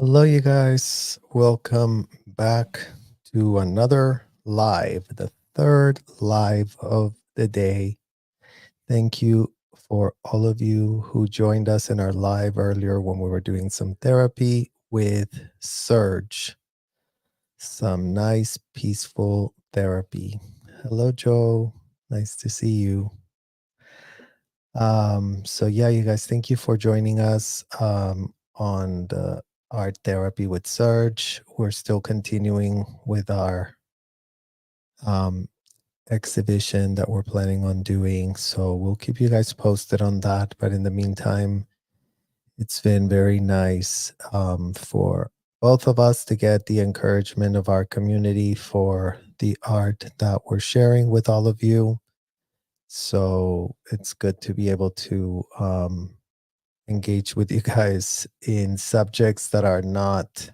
Hello, you guys. Welcome back to another live, the third live of the day. Thank you for all of you who joined us in our live earlier when we were doing some therapy with Serge. Some nice, peaceful therapy. Hello, Joe. Nice to see you. So yeah, you guys, thank you for joining us on the art therapy with Serge. We're still continuing with our um, exhibition that we're planning on doing. So we'll keep you guys posted on that. But in the meantime, it's been very nice for both of us to get the encouragement of our community for the art that we're sharing with all of you. So it's good to be able to engage with you guys in subjects that are not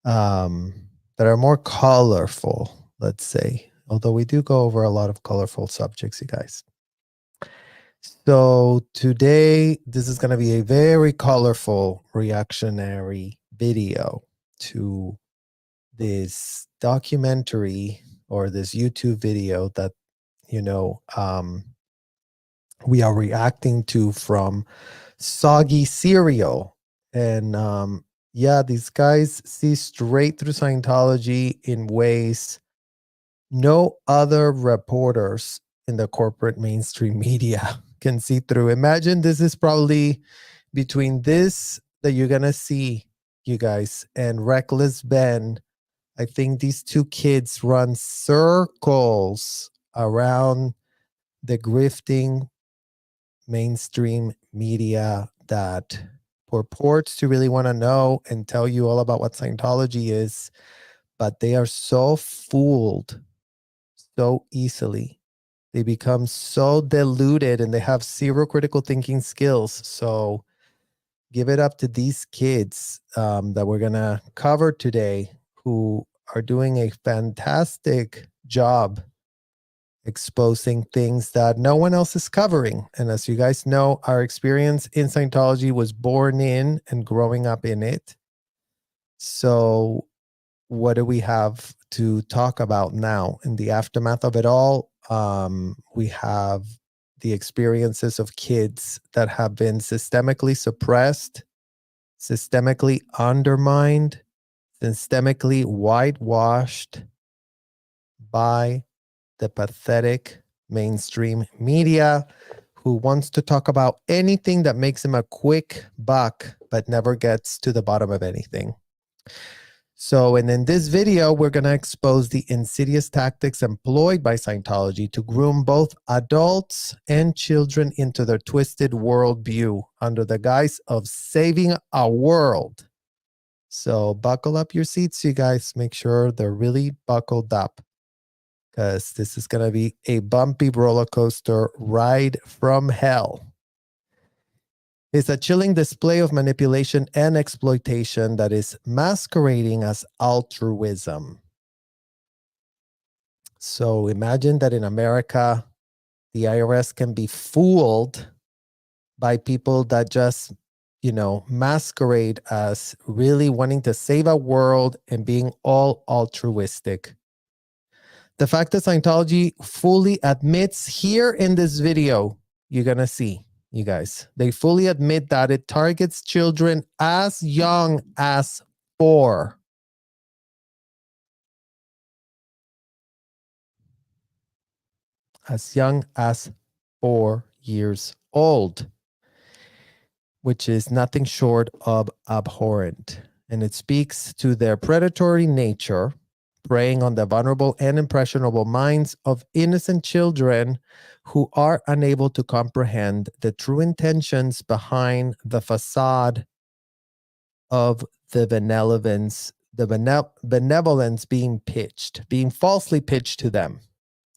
that are more colorful, let's say, although we do go over a lot of colorful subjects, you guys. So today this is going to be a very colorful reactionary video to this documentary or this YouTube video that we are reacting to from Soggy Cereal. And yeah, these guys see straight through Scientology in ways no other reporters in the corporate mainstream media can see through. Imagine this is probably between this that you're going to see, you guys, and Reckless Ben. I think these two kids run circles around the grifting mainstream media that purports to really want to know and tell you all about what Scientology is, but they are so fooled so easily. They become so deluded and they have zero critical thinking skills. So give it up to these kids that we're going to cover today who are doing a fantastic job exposing things that no one else is covering. And as you guys know, our experience in Scientology was born in and growing up in it. So what do we have to talk about now in the aftermath of it all? We have the experiences of kids that have been systemically suppressed, systemically undermined, systemically whitewashed by the pathetic mainstream media who wants to talk about anything that makes him a quick buck but never gets to the bottom of anything. So, and in this video, we're going to expose the insidious tactics employed by Scientology to groom both adults and children into their twisted worldview under the guise of saving a world. So buckle up your seats, you guys. Make sure they're really buckled up, because this is going to be a bumpy roller coaster ride from hell. It's a chilling display of manipulation and exploitation that is masquerading as altruism. So imagine that in America, the IRS can be fooled by people that just, masquerade as really wanting to save a world and being all altruistic. The fact that Scientology fully admits here in this video, you're going to see, you guys, they fully admit that it targets children as young as 4. As young as 4 years old, which is nothing short of abhorrent. And it speaks to their predatory nature, preying on the vulnerable and impressionable minds of innocent children who are unable to comprehend the true intentions behind the facade of the benevolence being falsely pitched to them.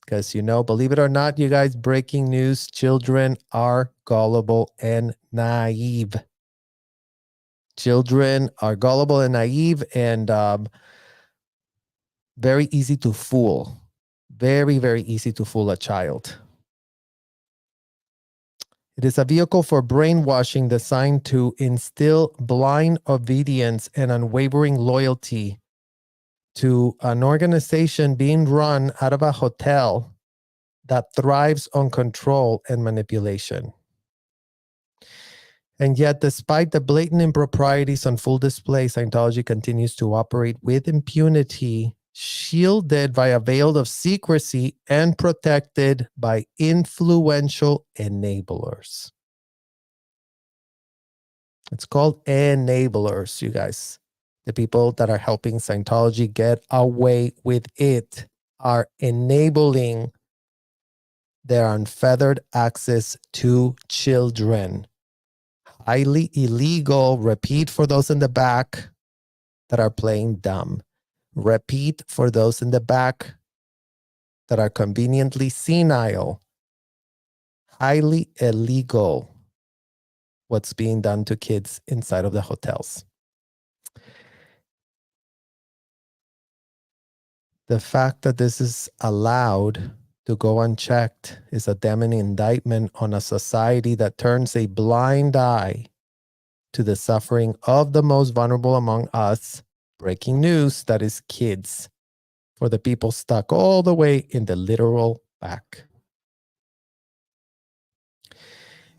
Because, believe it or not, you guys, breaking news, children are gullible and naive. Children are gullible and naive and very easy to fool. Very, very easy to fool a child. It is a vehicle for brainwashing designed to instill blind obedience and unwavering loyalty to an organization being run out of a hotel that thrives on control and manipulation. And yet, despite the blatant improprieties on full display, Scientology continues to operate with impunity, shielded by a veil of secrecy and protected by influential enablers. It's called enablers, you guys. The people that are helping Scientology get away with it are enabling their unfettered access to children. Highly illegal. Repeat for those in the back that are playing dumb. Repeat for those in the back that are conveniently senile. Highly illegal what's being done to kids inside of the hotels. The fact that this is allowed to go unchecked is a damning indictment on a society that turns a blind eye to the suffering of the most vulnerable among us. Breaking news, that is kids, for the people stuck all the way in the literal back.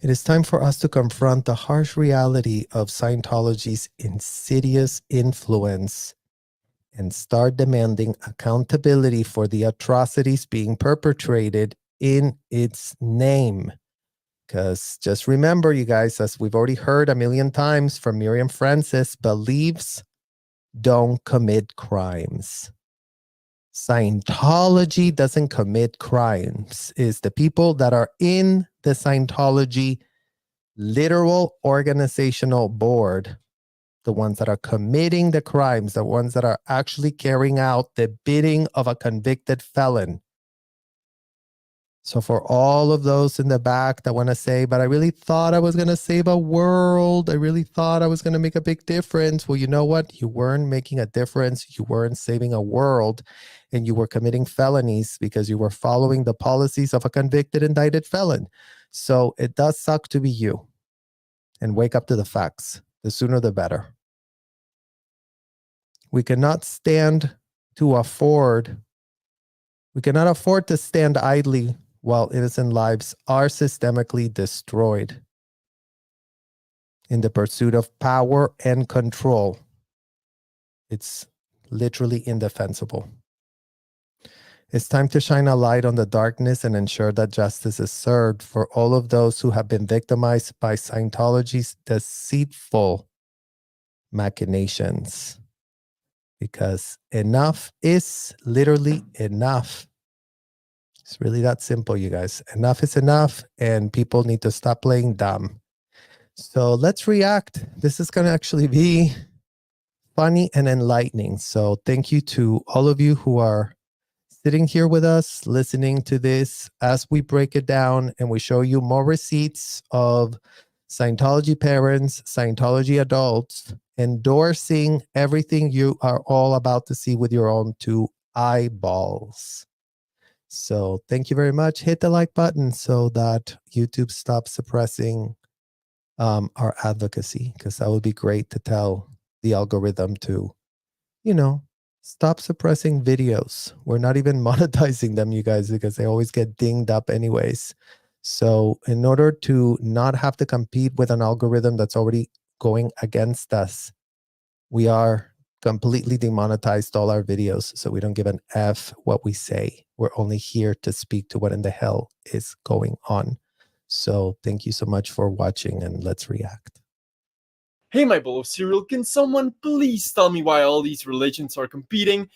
It is time for us to confront the harsh reality of Scientology's insidious influence and start demanding accountability for the atrocities being perpetrated in its name. Because just remember, you guys, as we've already heard a million times from Miriam Francis, beliefs don't commit crimes. Scientology doesn't commit crimes. It's the people that are in the Scientology literal organizational board, the ones that are committing the crimes, the ones that are actually carrying out the bidding of a convicted felon. So for all of those in the back that want to say, but I really thought I was going to save a world. I really thought I was going to make a big difference. Well, you know what? You weren't making a difference. You weren't saving a world. And you were committing felonies because you were following the policies of a convicted, indicted felon. So it does suck to be you. And wake up to the facts. The sooner the better. We cannot afford to stand idly while innocent lives are systemically destroyed in the pursuit of power and control. It's literally indefensible. It's time to shine a light on the darkness and ensure that justice is served for all of those who have been victimized by Scientology's deceitful machinations. Because enough is literally enough. It's really that simple, you guys. Enough is enough, and people need to stop playing dumb. So let's react. This is going to actually be funny and enlightening. So thank you to all of you who are sitting here with us, listening to this as we break it down and we show you more receipts of Scientology parents, Scientology adults, endorsing everything you are all about to see with your own two eyeballs. So thank you very much. Hit the like button so that YouTube stops suppressing our advocacy, because that would be great to tell the algorithm to, stop suppressing videos. We're not even monetizing them, you guys, because they always get dinged up anyways. So in order to not have to compete with an algorithm that's already going against us, we are completely demonetized all our videos, so we don't give an F what we say. We're only here to speak to what in the hell is going on. So thank you so much for watching, and let's react. Hey, my bowl of cereal, can someone please tell me why all these religions are competing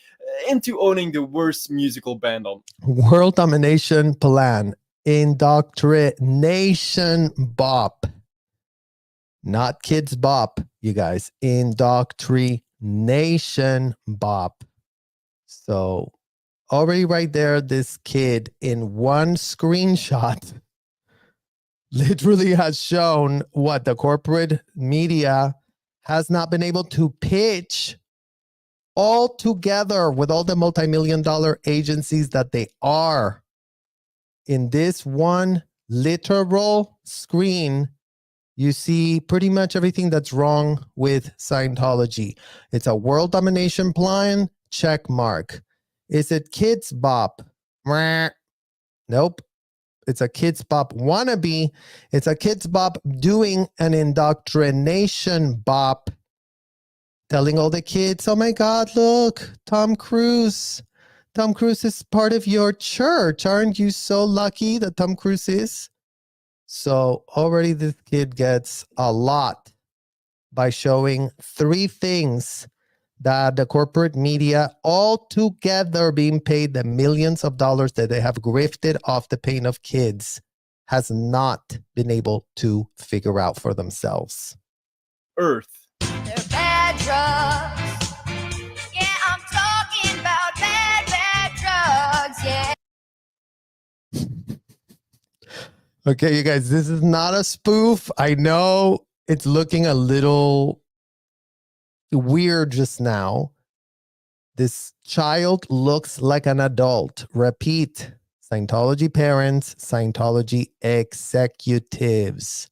into owning the worst musical band on World domination plan, indoctrination bop. Not Kidz bop, you guys. Indoctrination bop. So already right there, this kid in one screenshot literally has shown what the corporate media has not been able to pitch all together with all the multi-million-dollar agencies that they are. In this one literal screen, you see pretty much everything that's wrong with Scientology. It's a world domination plan, check mark. Is it Kidz Bop? Nope. It's a Kidz Bop wannabe. It's a Kidz Bop doing an indoctrination bop, telling all the kids, oh my God, look, Tom Cruise. Tom Cruise is part of your church. Aren't you so lucky that Tom Cruise is? So already this kid gets a lot by showing three things that the corporate media, all together being paid the millions of dollars that they have grifted off the pain of kids, has not been able to figure out for themselves. Earth. They're bad drugs. Yeah, I'm talking about bad drugs. Yeah. Okay, you guys, this is not a spoof. I know it's looking a little weird just now. This child looks like an adult. Repeat, Scientology parents, Scientology executives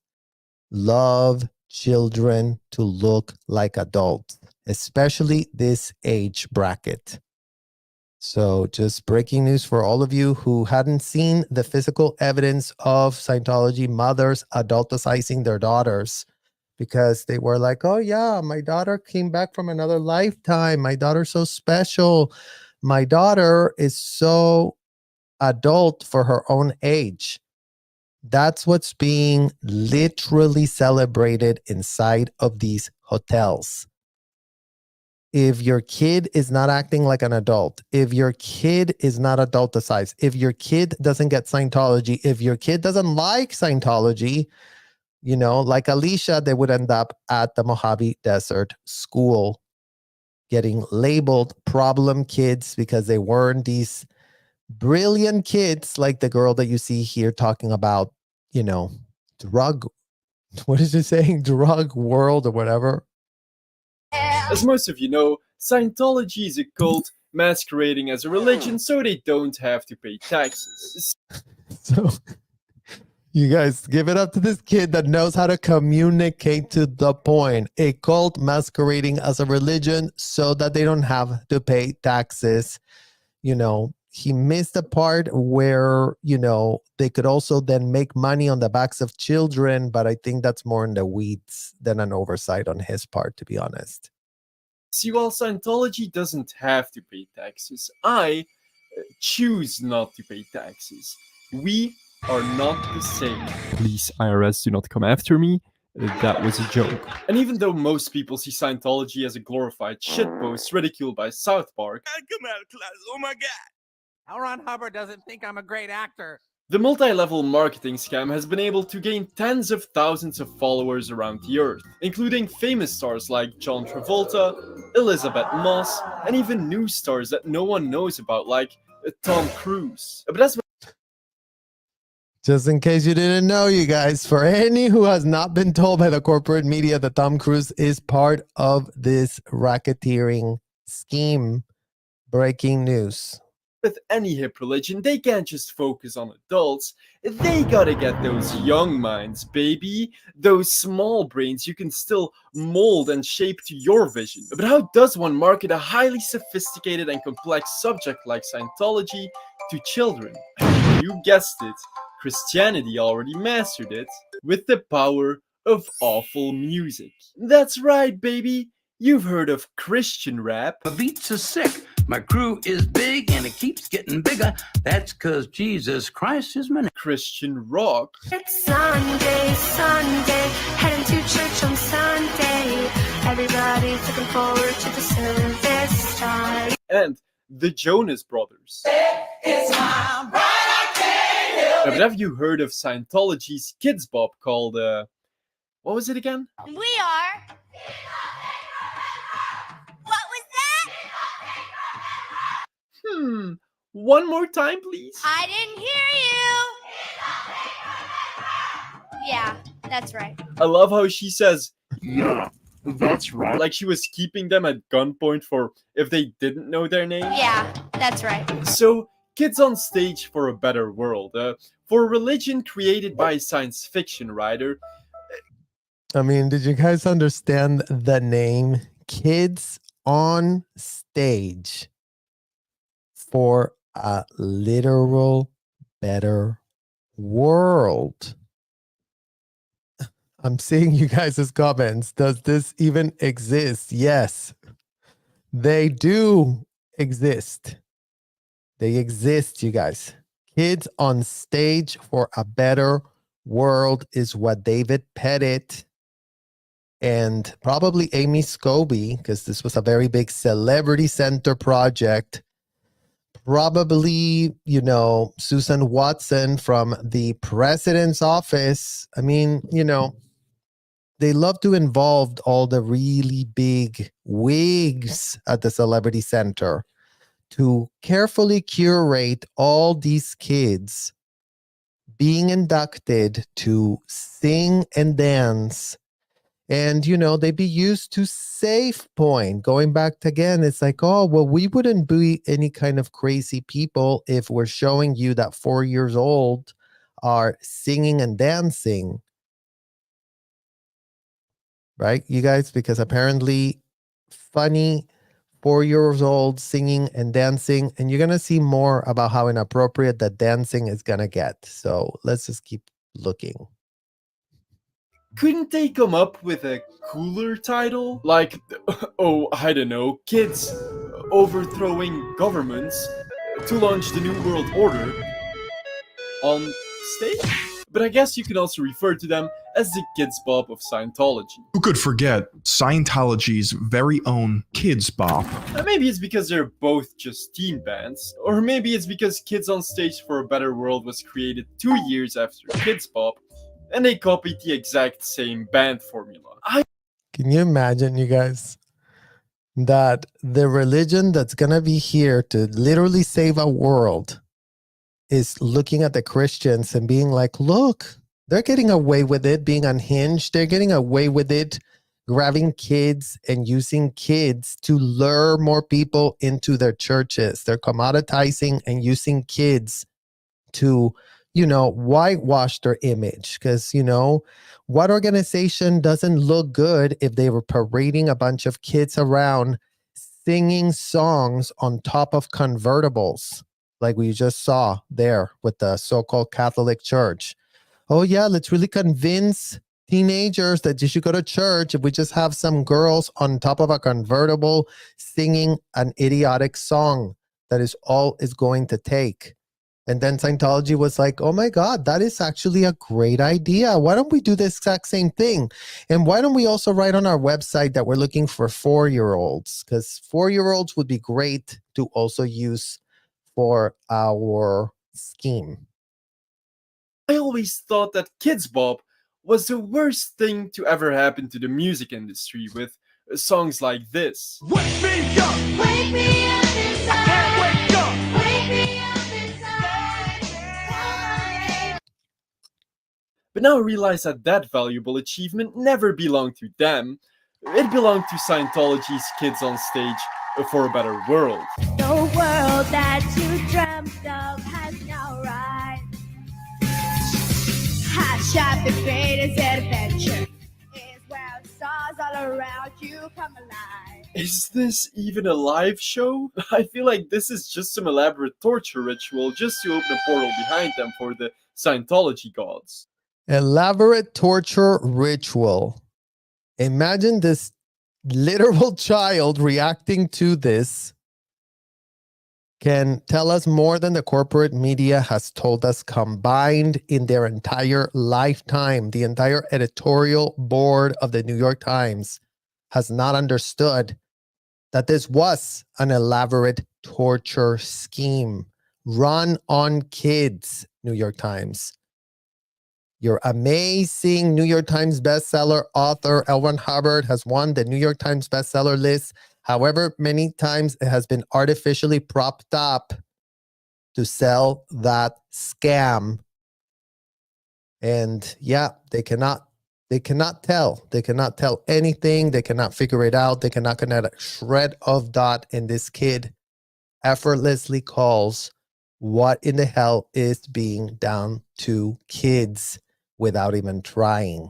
love children to look like adults, especially this age bracket. So just breaking news for all of you who hadn't seen the physical evidence of Scientology mothers adulticizing their daughters, because they were like, oh yeah, my daughter came back from another lifetime. My daughter's so special. My daughter is so adult for her own age. That's what's being literally celebrated inside of these hotels. If your kid is not acting like an adult, if your kid is not adulticized, if your kid doesn't get Scientology, if your kid doesn't like Scientology, you know, like Alicia, they would end up at the Mojave Desert School getting labeled problem kids because they weren't these brilliant kids like the girl that you see here talking about, you know, drug, what is it saying? Drug world or whatever. As most of you know, Scientology is a cult masquerading as a religion so they don't have to pay taxes. So you guys give it up to this kid that knows how to communicate to the point. A cult masquerading as a religion so that they don't have to pay taxes. You know, he missed the part where, you know, they could also then make money on the backs of children, but I think that's more in the weeds than an oversight on his part, to be honest. See, while Scientology doesn't have to pay taxes, I choose not to pay taxes. We are not the same. Please, IRS, do not come after me. That was a joke. And even though most people see Scientology as a glorified shitpost ridiculed by South Park, I come out of class, oh my God. L. Ron Hubbard doesn't think I'm a great actor. the multi-level marketing scam has been able to gain tens of thousands of followers around the earth, including famous stars like John Travolta, Elizabeth Moss, and even new stars that no one knows about like Tom Cruise. But that's Just in case you didn't know, you guys, for any who has not been told by the corporate media that Tom Cruise is part of this racketeering scheme, breaking news. with any hip religion, they can't just focus on adults. They gotta get those young minds, baby. Those small brains you can still mold and shape to your vision. But how does one market a highly sophisticated and complex subject like Scientology to children? You guessed it, Christianity already mastered it with the power of awful music. That's right, baby. You've heard of Christian rap. The beats are sick. My crew is big and it keeps getting bigger. That's cause Jesus Christ is my name. Christian rock. It's Sunday, Sunday, heading to church on Sunday. Everybody's looking forward to the service start. And the Jonas Brothers. It's my bride, I can't help But have you heard of Scientology's Kidz Bop called, what was it again? We are. What was that? One more time, please. I didn't hear you. Yeah, that's right. I love how she says, Yeah, that's right. like she was keeping them at gunpoint for if they didn't know their name. Yeah, that's right. So, Kids on Stage for a Better World. For a religion created by a science fiction writer, I mean, did you guys understand the name Kids on Stage for a literal better world? I'm seeing you guys' comments. Does this even exist? Yes, they do exist. They exist, you guys. Kids on Stage for a Better World is what David Pettit and probably Amy Scobie, because this was a very big celebrity center project. Probably, Susan Watson from the president's office. I mean, they love to involve all the really big wigs at the celebrity center to carefully curate all these kids being inducted to sing and dance. And, they'd be used to safe point. Going back to again, it's like, oh, well, we wouldn't be any kind of crazy people if we're showing you that 4 years old are singing and dancing. Right, you guys? Because apparently funny 4 years old singing and dancing. And you're going to see more about how inappropriate that dancing is going to get. So let's just keep looking. couldn't they come up with a cooler title? Like, oh, I don't know, Kids overthrowing governments to launch the New World Order on stage? But I guess you can also refer to them as the Kidz Bop of Scientology. Who could forget Scientology's very own Kidz Bop? Maybe it's because they're both just teen bands, or maybe it's because Kids on Stage for a Better World was created 2 years after Kidz Bop, and they copied the exact same band formula. Can you imagine, you guys, that the religion that's going to be here to literally save a world is looking at the Christians and being like, look, they're getting away with it, being unhinged. They're getting away with it, grabbing kids and using kids to lure more people into their churches. They're commoditizing and using kids to, whitewash their image. Because, what organization doesn't look good if they were parading a bunch of kids around singing songs on top of convertibles, like we just saw there with the so-called Catholic Church? Oh yeah, let's really convince teenagers that you should go to church if we just have some girls on top of a convertible singing an idiotic song. That is all it's going to take. And then Scientology was like, oh my God, that is actually a great idea. Why don't we do the exact same thing? And why don't we also write on our website that we're looking for 4-year-olds? Because 4-year-olds would be great to also use for our scheme. I always thought that Kidz Bop was the worst thing to ever happen to the music industry, with songs like this. Wake me up! Wake me up inside. I can't wake up! Wake me up inside. But now I realize that valuable achievement never belonged to them. It belonged to Scientology's Kids on Stage for a Better World. The world that you dreamt of has now arrived. Hot shot, the greatest adventure is where stars all around you come alive. Is this even a live show? I feel like this is just some elaborate torture ritual just to open a portal behind them for the Scientology gods. Elaborate torture ritual. Imagine this literal child reacting to this can tell us more than the corporate media has told us combined in their entire lifetime. The entire editorial board of the New York Times has not understood that this was an elaborate torture scheme run on kids. New York Times. Your amazing New York Times bestseller author, L. Ron Hubbard, has won the New York Times bestseller list. However many times it has been artificially propped up to sell that scam. And yeah, they cannot tell. They cannot tell anything. They cannot figure it out. They cannot connect a shred of dot. And this kid effortlessly calls what in the hell is being done to kids without even trying?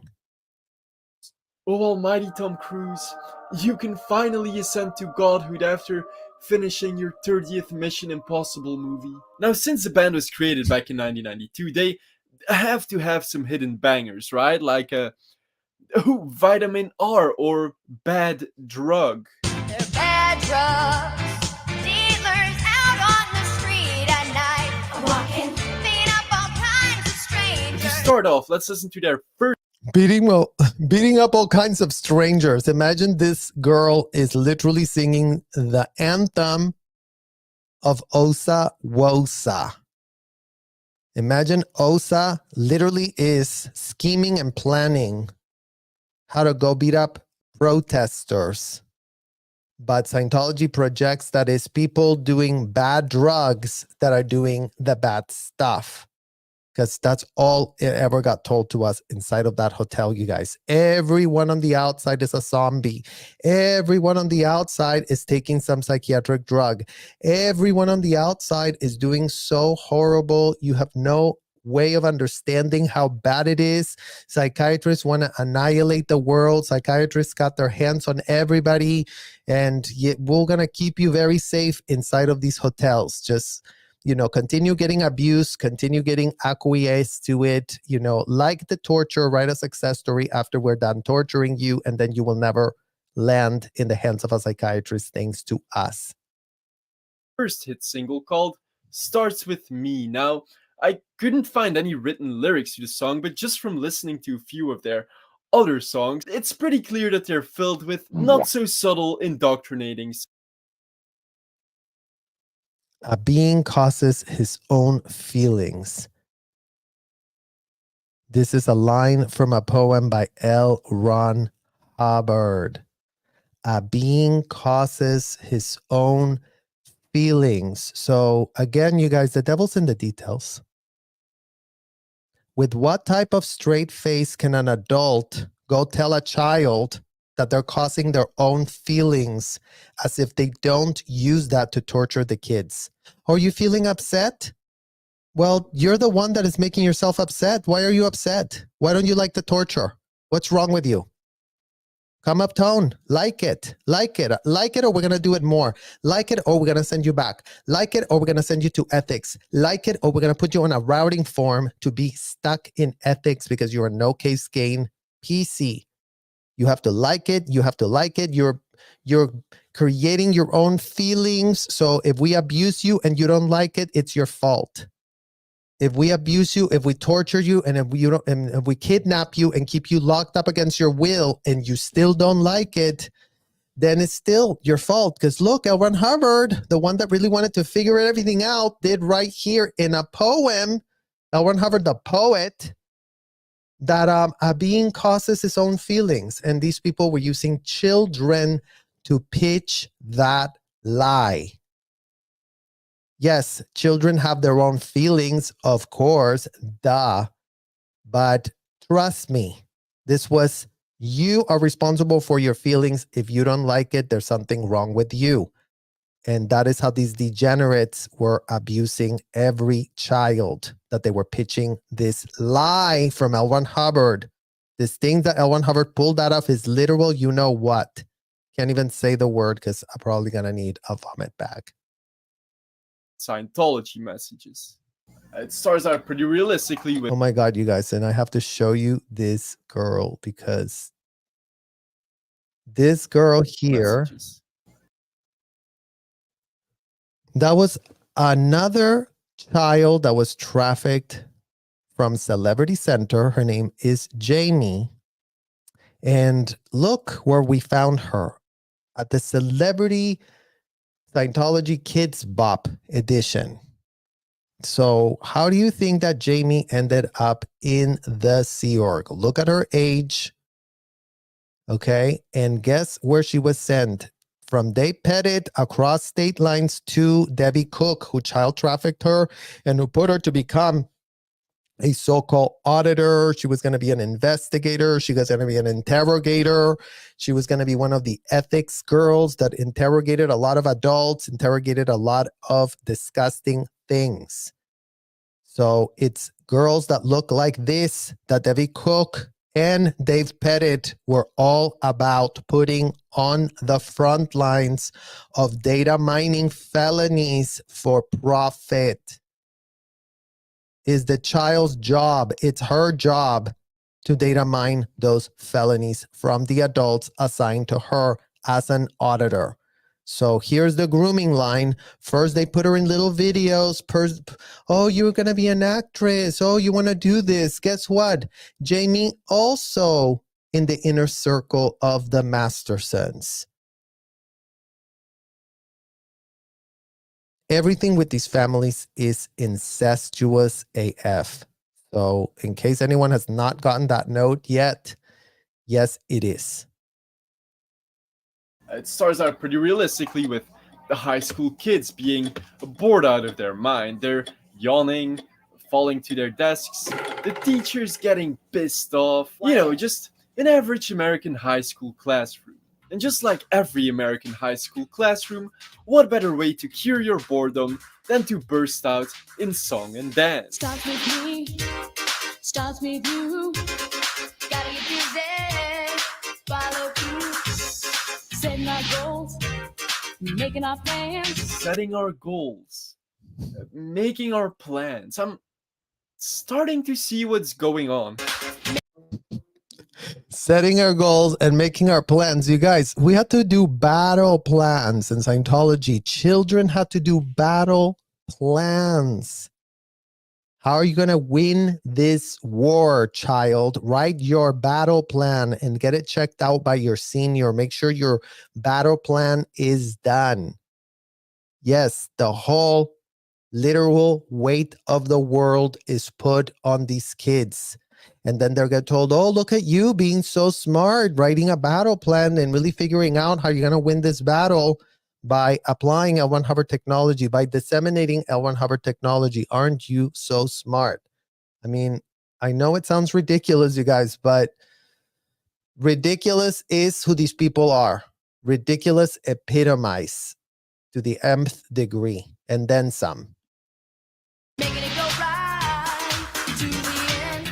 Oh, almighty Tom Cruise, you can finally ascend to godhood after finishing your 30th Mission Impossible movie. Now, since the band was created back in 1992, they have to have some hidden bangers, right? Like Vitamin R or Bad Drug. They're bad drugs, dealers out on the street at night, walking, beating up all kinds of To strangers. start off, let's listen to their first Beating up all kinds of strangers. Imagine this girl is literally singing the anthem of Osa Wosa. Imagine Osa literally is scheming and planning how to go beat up protesters. But Scientology projects that it's people doing bad drugs that are doing the bad stuff. Because that's all it ever got told to us inside of that hotel, you guys. Everyone on the outside is a zombie. Everyone on the outside is taking some psychiatric drug. Everyone on the outside is doing so horrible. You have no way of understanding how bad it is. Psychiatrists want to annihilate the world. Psychiatrists got their hands on everybody. And we're going to keep you very safe inside of these hotels. Just continue getting abused, continue getting acquiesced to it, like the torture, write a success story after we're done torturing you, and then you will never land in the hands of a psychiatrist thanks to us. first hit single called Starts With Me. Now, I couldn't find any written lyrics to the song, but just from listening to a few of their other songs, it's pretty clear that they're filled with not so subtle indoctrinating. A being causes his own feelings. This is a line from a poem by L. Ron Hubbard. A being causes his own feelings. So again, you guys, the devil's in the details. With what type of straight face can an adult go tell a child that they're causing their own feelings as if they don't use that to torture the kids? Are you feeling upset? Well, you're the one that is making yourself upset. Why are you upset? Why don't you like the torture? What's wrong with you? Come up tone. Like it, or we're going to do it more. Like it, or we're going to send you back. Like it, or we're going to send you to ethics. Like it, or we're going to put you on a routing form to be stuck in ethics because you're a no case gain PC. You have to like it. You have to like it. You're creating your own feelings. So if we abuse you and you don't like it, it's your fault. If we abuse you, if we torture you, and if we kidnap you and keep you locked up against your will, and you still don't like it, then it's still your fault. Because look, L. Ron Hubbard, the one that really wanted to figure everything out, did right here in a poem. L. Ron Hubbard, the poet, that a being causes his own feelings, and these people were using children to pitch that lie. Yes, children have their own feelings, of course, duh. But trust me, you are responsible for your feelings. If you don't like it, there's something wrong with you. And that is how these degenerates were abusing every child, that they were pitching this lie from L. Ron Hubbard. This thing that L. Ron Hubbard pulled out of his literal you-know-what. Can't even say the word because I'm probably going to need a vomit bag. Scientology messages. It starts out pretty realistically with Oh my God, you guys. And I have to show you this girl because this girl here, messages. that was another child that was trafficked from Celebrity Center. Her name is Jamie. And look where we found her at the Celebrity Scientology Kidz Bop edition. So how do you think that Jamie ended up in the Sea Org? Look at her age. Okay. And guess where she was sent? From Dave Pettit across state lines to Debbie Cook, who child trafficked her and who put her to become a so-called auditor. She was going to be an investigator. She was going to be an interrogator. She was going to be one of the ethics girls that interrogated a lot of adults, interrogated a lot of disgusting things. So it's girls that look like this that Debbie Cook and Dave Pettit were all about putting on the front lines of data mining felonies for profit. Is the child's job, it's her job to data mine those felonies from the adults assigned to her as an auditor. So here's the grooming line. First, they put her in little videos. Oh, you're going to be an actress. Oh, you want to do this. Guess what? Jamie also in the inner circle of the Mastersons. Everything with these families is incestuous AF. So in case anyone has not gotten that note yet, yes, it is. It starts out pretty realistically with the high school kids being bored out of their mind. They're yawning, falling to their desks, the teachers getting pissed off. You know, just an average American high school classroom. And just like every American high school classroom, what better way to cure your boredom than to burst out in song and dance? Starts with me, starts with you. Gotta get busy, follow through. Setting our goals, making our plans. Setting our goals, making our plans. I'm starting to see what's going on. Setting our goals and making our plans. You guys, we had to do battle plans in Scientology. Children had to do battle plans. How are you going to win this war, child? Write your battle plan and get it checked out by your senior. Make sure your battle plan is done. Yes, the whole literal weight of the world is put on these kids. And then they'll get told, oh, look at you being so smart, writing a battle plan and really figuring out how you're going to win this battle by applying L1 Hubbard technology, by disseminating L1 Hubbard technology. Aren't you so smart? I mean, I know it sounds ridiculous, you guys, but ridiculous is who these people are. Ridiculous epitomize to the nth degree and then some. Making it go right to the end.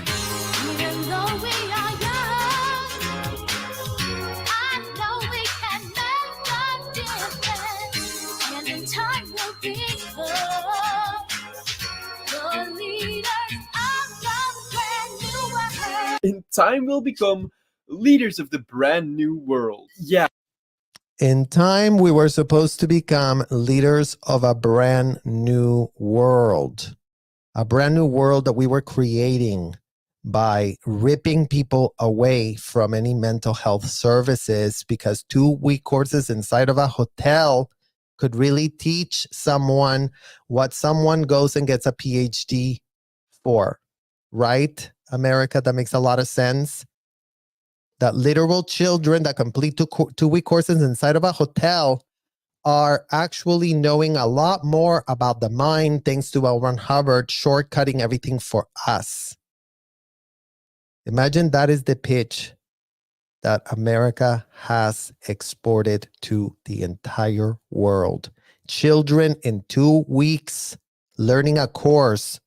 Even though we are young, I know we can make a difference. And in time we'll become the leaders of the brand new world. In time, we'll become leaders of the brand new world. Yeah. In time, we were supposed to become leaders of a brand new world. A brand new world that we were creating by ripping people away from any mental health services, because 2-week courses inside of a hotel could really teach someone what someone goes and gets a PhD for. Right, America? That makes a lot of sense. That literal children that complete 2-week courses inside of a hotel are actually knowing a lot more about the mind thanks to L1 Hubbard shortcutting everything for us. Imagine that is the pitch that America has exported to the entire world. Children in 2 weeks learning a course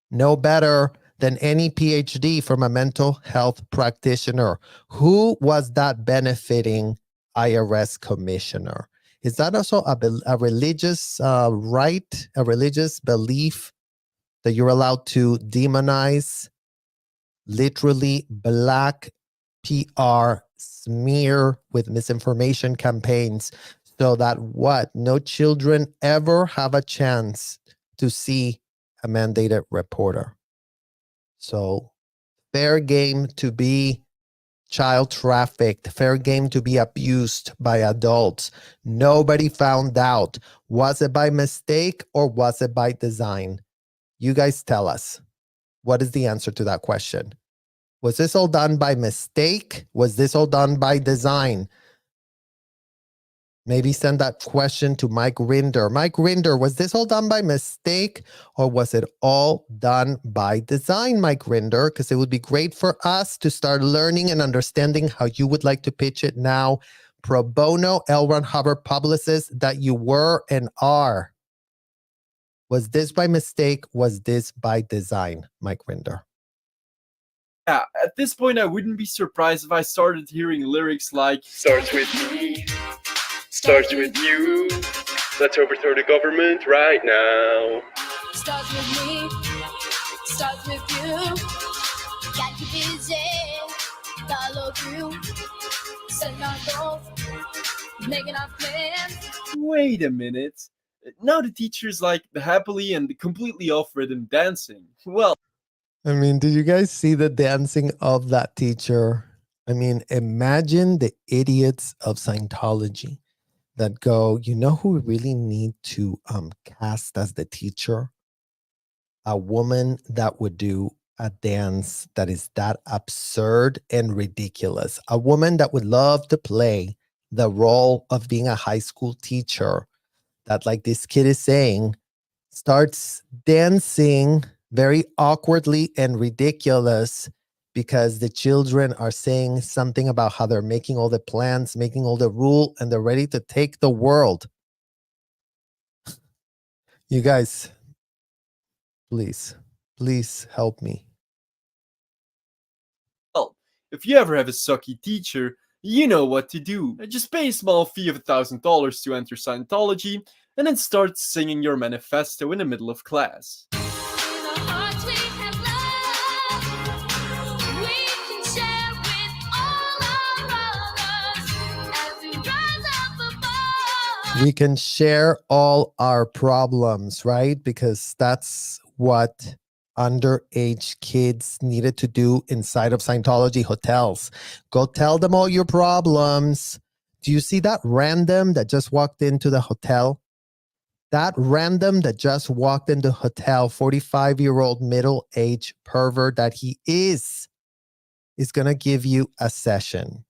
no better than any PhD from a mental health practitioner. Who was that benefiting? IRS commissioner. Is that also a religious right, a religious belief that you're allowed to demonize, literally black PR smear with misinformation campaigns so that what? No children ever have a chance to see a mandated reporter. So fair game to be child trafficked, fair game to be abused by adults. Nobody found out. Was it by mistake or was it by design? You guys tell us. What is the answer to that question? Was this all done by mistake? Was this all done by design? Maybe send that question to Mike Rinder. Mike Rinder, was this all done by mistake or was it all done by design, Mike Rinder? Because it would be great for us to start learning and understanding how you would like to pitch it now. Pro bono L. Ron Hubbard publicist that you were and are. Was this by mistake? Was this by design, Mike Rinder? Yeah, at this point, I wouldn't be surprised if I started hearing lyrics like Starts with me, starts with you. Let's overthrow the government right now. Starts with me, starts with you. Got you busy, follow through. Setting our goals, making our plans. wait a minute. Now the teacher's like happily and completely off rhythm dancing. Well, I mean, did you guys see the dancing of that teacher? I mean, imagine the idiots of Scientology that go, you know who we really need to cast as the teacher? A woman that would do a dance that is that absurd and ridiculous. A woman that would love to play the role of being a high school teacher that, like this kid is saying, starts dancing very awkwardly and ridiculous because the children are saying something about how they're making all the plans, making all the rule, and they're ready to take the world. You guys, please help me. well, if you ever have a sucky teacher, you know what to do. Just pay a small fee of $1,000 to enter Scientology, and then start singing your manifesto in the middle of class. In our hearts we have love. We can share with all our brothers as we rise up above. We can share all our problems, right? Because that's what underage kids needed to do inside of Scientology hotels. Go tell them all your problems. Do you see that random that just walked into the hotel? That random that just walked into the hotel, 45-year-old middle-aged pervert that he is going to give you a session.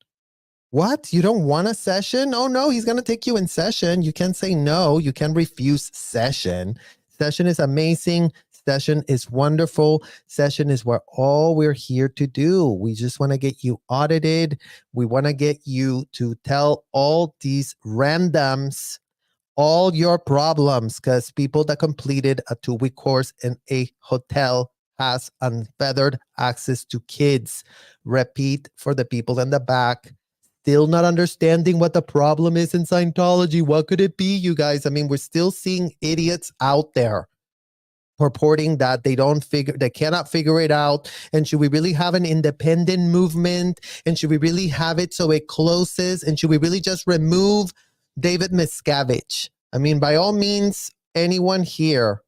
What? You don't want a session? Oh, no, he's going to take you in session. You can't say no. You can refuse session. Session is amazing. Session is wonderful. Session is what all we're here to do. We just want to get you audited. We want to get you to tell all these randoms all your problems, because people that completed a 2-week course in a hotel has unfettered access to kids. Repeat for the people in the back. Still not understanding what the problem is in Scientology. What could it be, you guys? I mean, we're still seeing idiots out there purporting that they cannot figure it out. And should we really have an independent movement? And should we really have it so it closes? And should we really just remove David Miscavige? I mean, by all means, anyone here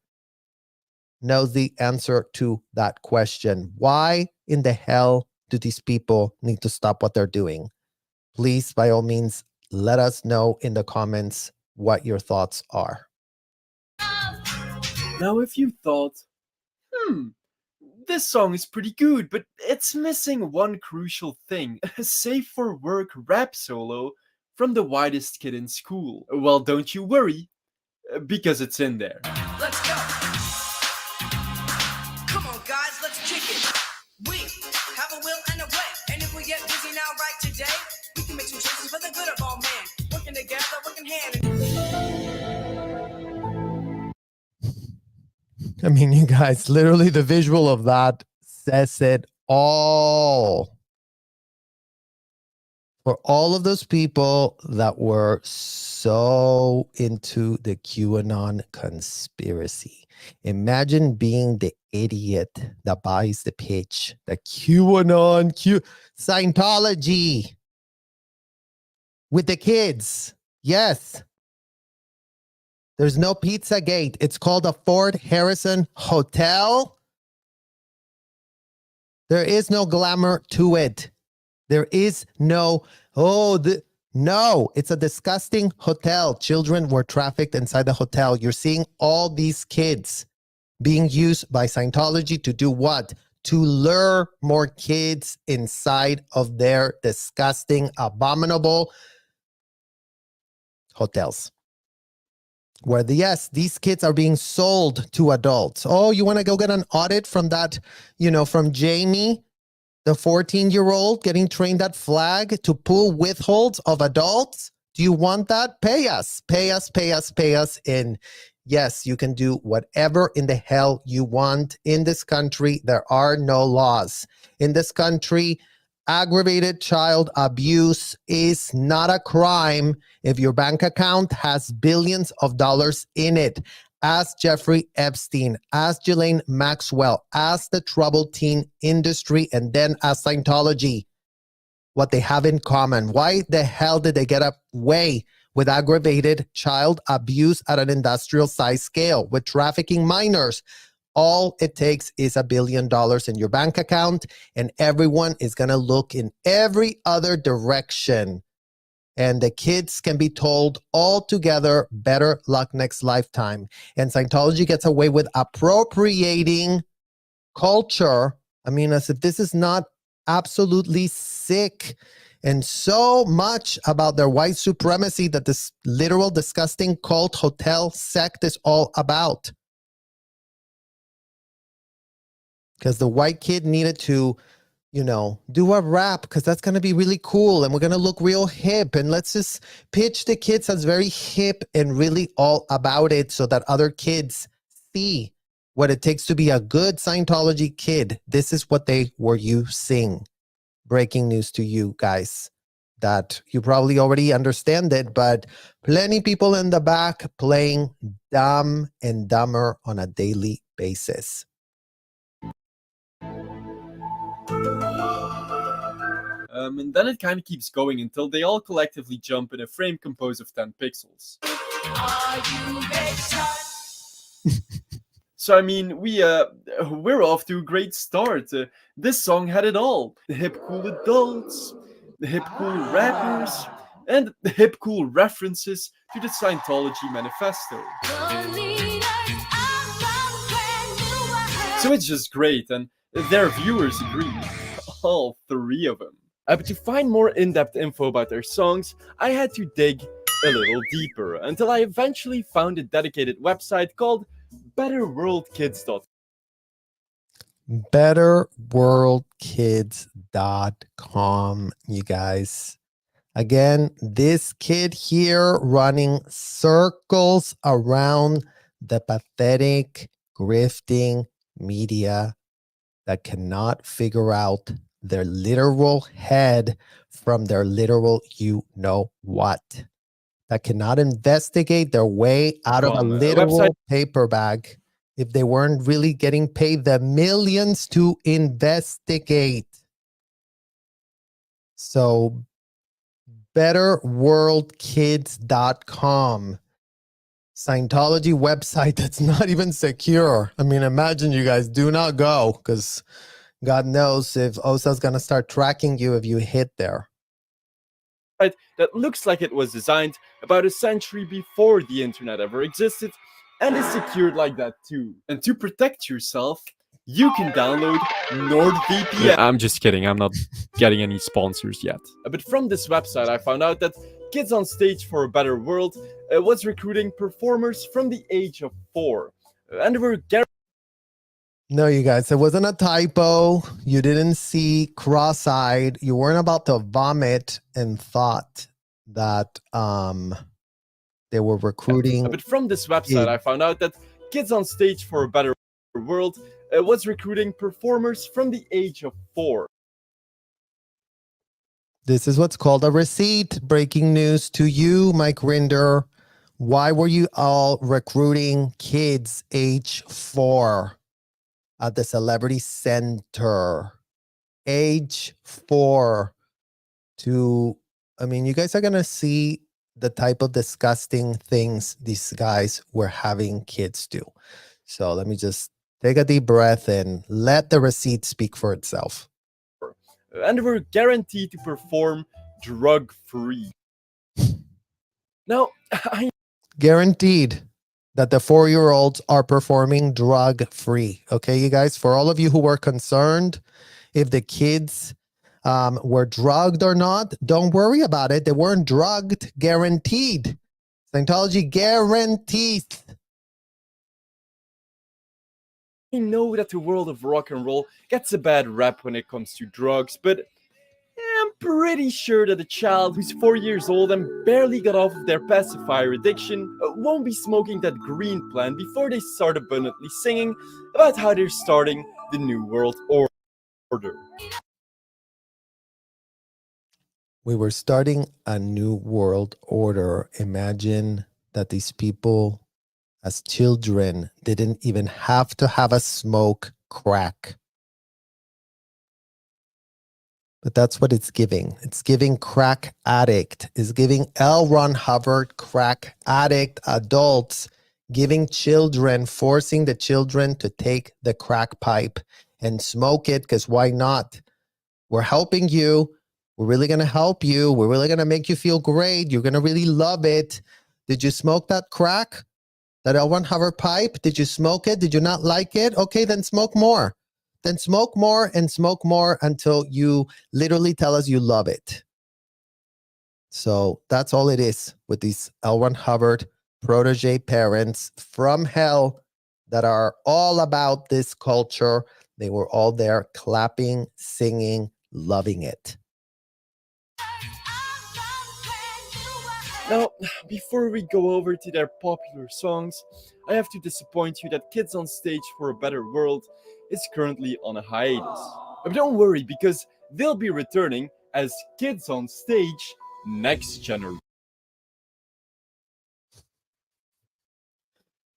knows the answer to that question. Why in the hell do these people need to stop what they're doing? Please, by all means, let us know in the comments what your thoughts are. Now, if you thought, this song is pretty good, but it's missing one crucial thing, a safe for work rap solo from the whitest kid in school. Well, don't you worry, because it's in there. Let's go. Come on, guys, let's kick it. We have a will and a way, and if we get busy now, right today, we can make some choices for the good of all men. Working together, working hand in I mean, you guys, literally the visual of that says it all. For all of those people that were so into the QAnon conspiracy, imagine being the idiot that buys the pitch, the Scientology with the kids. Yes. There's no Pizzagate. It's called a Fort Harrison Hotel. There is no glamour to it. There is no, no, it's a disgusting hotel. Children were trafficked inside the hotel. You're seeing all these kids being used by Scientology to do what? To lure more kids inside of their disgusting, abominable hotels. Where, yes, these kids are being sold to adults. Oh, you want to go get an audit from that, from Jamie, the 14-year-old getting trained at Flag to pull withholds of adults? Do you want that? Pay us in Yes, you can do whatever in the hell you want. In this country, there are no laws. In this country, aggravated child abuse is not a crime if your bank account has billions of dollars in it. Ask Jeffrey Epstein, ask Ghislaine Maxwell, ask the troubled teen industry, and then ask Scientology what they have in common. Why the hell did they get away with aggravated child abuse at an industrial size scale, with trafficking minors? All it takes is $1 billion in your bank account, and everyone is going to look in every other direction. And the kids can be told all together, better luck next lifetime. And Scientology gets away with appropriating culture. I mean, as if this is not absolutely sick, and so much about their white supremacy that this literal disgusting cult hotel sect is all about. Because the white kid needed to, do a rap, because that's going to be really cool and we're going to look real hip, and let's just pitch the kids as very hip and really all about it so that other kids see what it takes to be a good Scientology kid. This is what they were using. Breaking news to you guys that you probably already understand it, but plenty people in the back playing dumb and dumber on a daily basis. And then it kind of keeps going until they all collectively jump in a frame composed of 10 pixels. So I mean, we're off to a great start. This song had it all: the hip cool adults, the hip cool rappers, and the hip cool references to the Scientology manifesto. So it's just great, and their viewers agree. All 3 of them. But to find more in-depth info about their songs, I had to dig a little deeper until I eventually found a dedicated website called betterworldkids.com. betterworldkids.com, you guys. Again, this kid here running circles around the pathetic, grifting media that cannot figure out their literal head from their literal you-know-what. That cannot investigate their way out of a literal paper bag if they weren't really getting paid the millions to investigate. So betterworldkids.com, Scientology website that's not even secure. I mean, imagine, you guys, do not go, because God knows if OSA's going to start tracking you if you hit there. That looks like it was designed about a century before the internet ever existed, and is secured like that too. And to protect yourself, you can download NordVPN. I'm just kidding, I'm not getting any sponsors yet. But from this website I found out that Kidz on Stage for a Better World was recruiting performers from the age of 4. And were No, you guys, it wasn't a typo. You didn't see cross-eyed. You weren't about to vomit and thought that they were recruiting. But from this website I found out that Kidz on Stage for a Better World was recruiting performers from the age of 4. This is what's called a receipt. Breaking news to you, Mike Rinder. Why were you all recruiting kids age 4 at the Celebrity Center? Age 4 to, I mean, you guys are going to see the type of disgusting things these guys were having kids do. So let me just take a deep breath and let the receipt speak for itself. And were guaranteed to perform drug-free. Now, I guaranteed that the 4-year-olds are performing drug-free. Okay, you guys, for all of you who were concerned if the kids were drugged or not, don't worry about it. They weren't drugged, guaranteed. Scientology guarantees. I know that the world of rock and roll gets a bad rap when it comes to drugs, but I'm pretty sure that a child who's 4 years old and barely got off of their pacifier addiction won't be smoking that green plant before they start abundantly singing about how they're starting the New World Order. We were starting a new world order. Imagine that these people, as children, didn't even have to have a smoke crack. But that's what it's giving. It's giving crack addict. It's giving L. Ron Hubbard crack addict adults, giving children, forcing the children to take the crack pipe and smoke it, because why not? We're helping you. We're really going to help you. We're really going to make you feel great. You're going to really love it. Did you smoke that crack? That L. Ron Hubbard pipe? Did you smoke it? Did you not like it? Okay, then smoke more. Then smoke more and smoke more until you literally tell us you love it. So that's all it is with these L. Ron Hubbard protege parents from hell that are all about this culture. They were all there clapping, singing, loving it. Now, before we go over to their popular songs, I have to disappoint you that Kidz on Stage for a Better World is currently on a hiatus. But don't worry, because they'll be returning as Kidz on Stage next generation.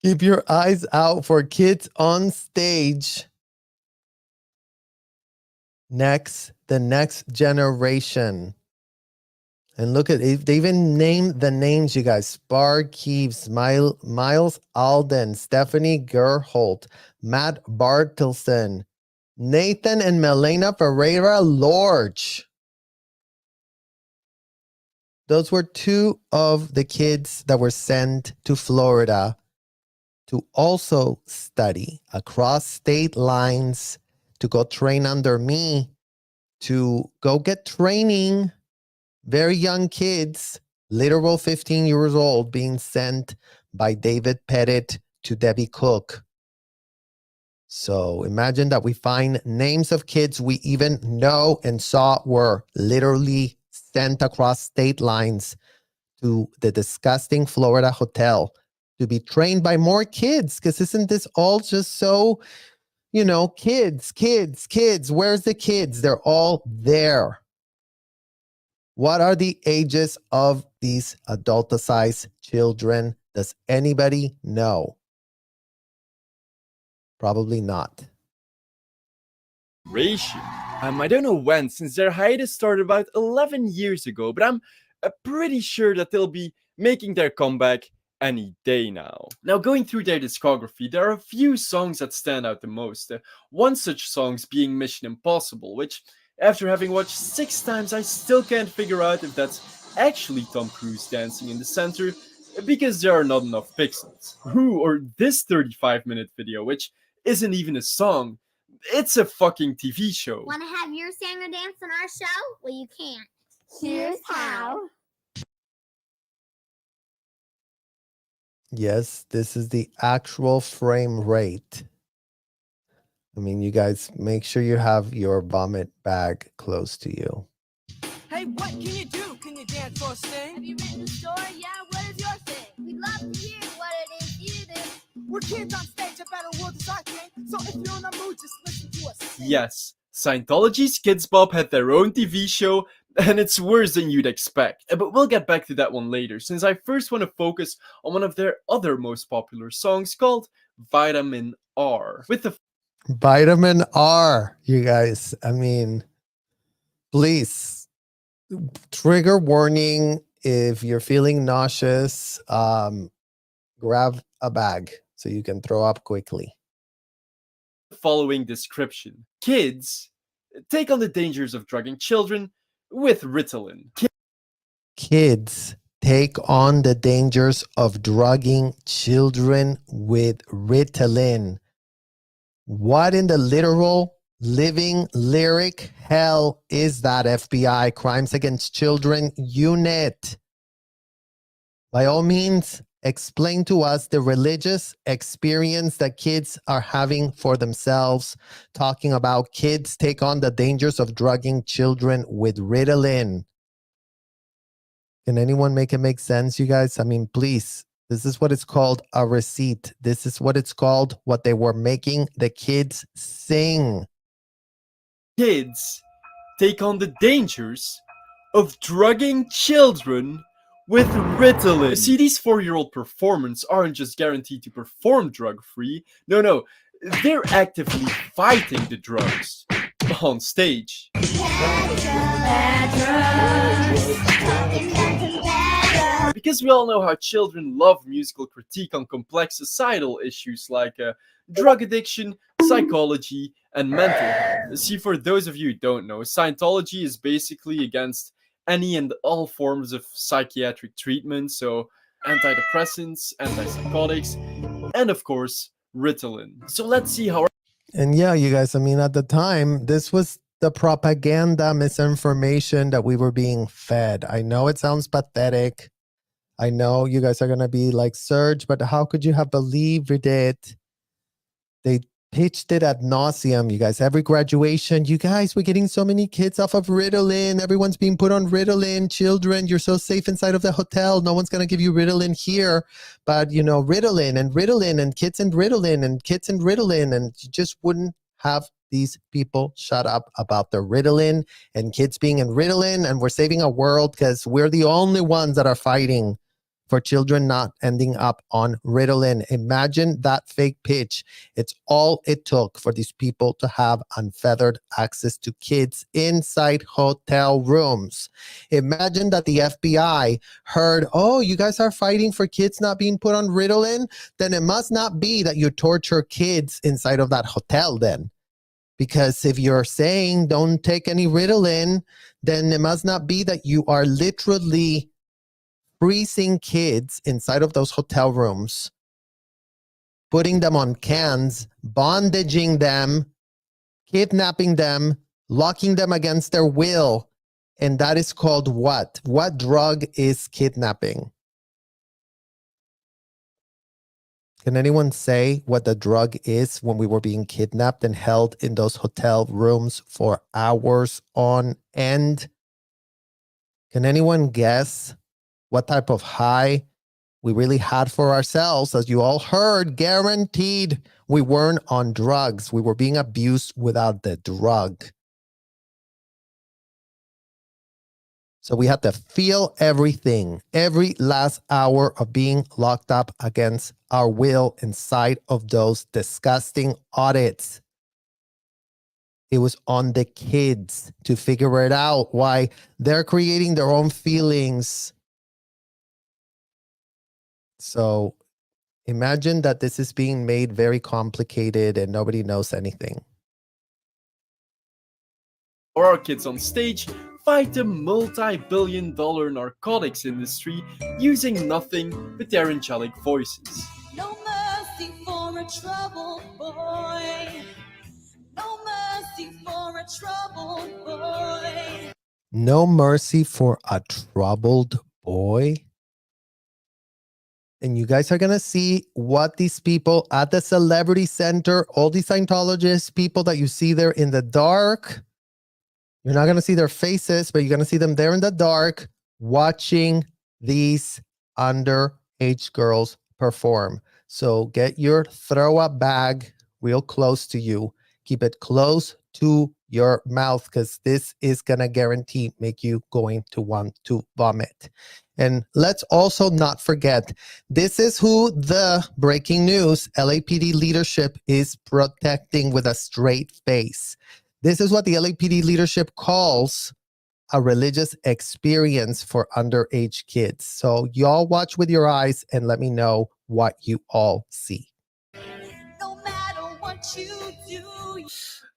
Keep your eyes out for Kidz on Stage. The next generation. And look at it, they even named the names, you guys. Spar Keeves, Miles Alden, Stephanie Gerholt, Matt Bartelson, Nathan and Melena Ferreira Lorch. Those were two of the kids that were sent to Florida to also study across state lines, to go train under me, to go get training. Very young kids, literal 15 years old, being sent by David Pettit to Debbie Cook. So imagine that we find names of kids we even know and saw were literally sent across state lines to the disgusting Florida hotel to be trained by more kids. Because isn't this all just so, kids, where's the kids? They're all there. What are the ages of these adulticized children? Does anybody know? Probably not. I don't know when, since their hiatus started about 11 years ago, but I'm pretty sure that they'll be making their comeback any day now. Now, going through their discography, there are a few songs that stand out the most. One such song's being Mission Impossible, which, after having watched 6 times, I still can't figure out if that's actually Tom Cruise dancing in the center, because there are not enough pixels. Or this 35-minute video, which isn't even a song. It's a fucking TV show. Want to have your singer dance on our show? Well, you can't. Here's how. Yes, this is the actual frame rate. I mean, you guys, make sure you have your vomit bag close to you. Hey, what can you do? Can you dance or sing? Have you written a story? Yeah, what is your thing? We'd love to hear what it is you do. We're kids on stage, a better world is our thing. So if you're in a mood, just listen to us. Sing. Yes, Scientology's Kidz Bop had their own TV show, and it's worse than you'd expect. But we'll get back to that one later, since I first want to focus on one of their other most popular songs called Vitamin R. With the Vitamin R, you guys. I mean, please, trigger warning. If you're feeling nauseous, grab a bag so you can throw up quickly. following description: kids take on the dangers of drugging children with Ritalin. Kids take on the dangers of drugging children with Ritalin. What in the literal living lyric hell is that, FBI Crimes Against Children Unit? By all means, explain to us the religious experience that kids are having for themselves, talking about kids take on the dangers of drugging children with Ritalin. Can anyone make it make sense, you guys? I mean, please. This is what it's called, a receipt. This is what it's called, what they were making the kids sing. Kids take on the dangers of drugging children with Ritalin. See, these 4-year-old performers aren't just guaranteed to perform drug-free. No, they're actively fighting the drugs on stage. Because we all know how children love musical critique on complex societal issues like drug addiction, psychology, and mental health. See, for those of you who don't know, Scientology is basically against any and all forms of psychiatric treatment, so antidepressants, antipsychotics, and of course, Ritalin. So let's see how... And yeah, you guys, I mean, at the time, this was the propaganda misinformation that we were being fed. I know it sounds pathetic. I know you guys are going to be like, Serge, but how could you have believed it? They pitched it ad nauseum, you guys. Every graduation, you guys, we're getting so many kids off of Ritalin. Everyone's being put on Ritalin. Children, you're so safe inside of the hotel. No one's going to give you Ritalin here. But, you know, Ritalin and kids and Ritalin and kids and Ritalin. And you just wouldn't have these people shut up about their Ritalin and kids being in Ritalin. And we're saving a world because we're the only ones that are fighting for children not ending up on Ritalin. Imagine that fake pitch. It's all it took for these people to have unfettered access to kids inside hotel rooms. Imagine that the FBI heard, oh, you guys are fighting for kids not being put on Ritalin? Then it must not be that you torture kids inside of that hotel then. Because if you're saying don't take any Ritalin, then it must not be that you are literally freezing kids inside of those hotel rooms, putting them on cans, bondaging them, kidnapping them, locking them against their will. And that is called what? What drug is kidnapping? Can anyone say what the drug is when we were being kidnapped and held in those hotel rooms for hours on end? Can anyone guess what type of high we really had for ourselves? As you all heard, guaranteed we weren't on drugs. We were being abused without the drug. So we had to feel everything, every last hour of being locked up against our will inside of those disgusting audits. It was on the kids to figure it out, why they're creating their own feelings. So imagine that this is being made very complicated and nobody knows anything. Or our kids on stage fight the multi-billion-dollar narcotics industry using nothing but their angelic voices. No mercy for a troubled boy. No mercy for a troubled boy. No mercy for a troubled boy. And you guys are going to see what these people at the Celebrity Center, all these Scientologists, people that you see there in the dark, you're not going to see their faces, but you're going to see them there in the dark watching these underage girls perform. So get your throw up bag real close to you. Keep it close to your mouth because this is going to guarantee make you going to want to vomit. And let's also not forget, this is who the breaking news LAPD leadership is protecting with a straight face. This is what the LAPD leadership calls a religious experience for underage kids. So y'all watch with your eyes and let me know what you all see. No matter what you do.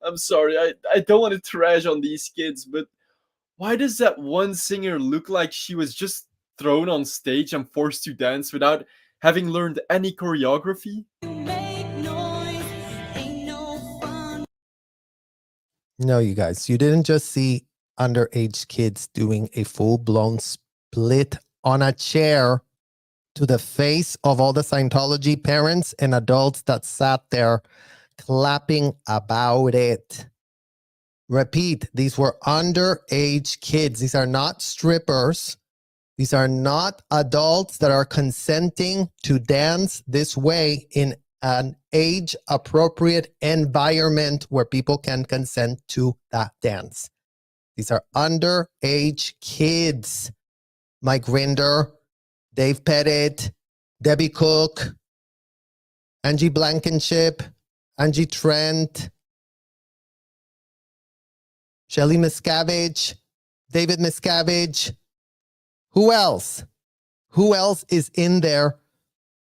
I'm sorry, I don't want to trash on these kids, but why does that one singer look like she was just thrown on stage and forced to dance without having learned any choreography? No, you guys, you didn't just see underage kids doing a full-blown split on a chair to the face of all the Scientology parents and adults that sat there clapping about it. Repeat, these were underage kids. These are not strippers. These are not adults that are consenting to dance this way in an age-appropriate environment where people can consent to that dance. These are underage kids. Mike Rinder, Dave Pettit, Debbie Cook, Angie Blankenship, Angie Trent, Shelly Miscavige, David Miscavige. Who else? Who else is in there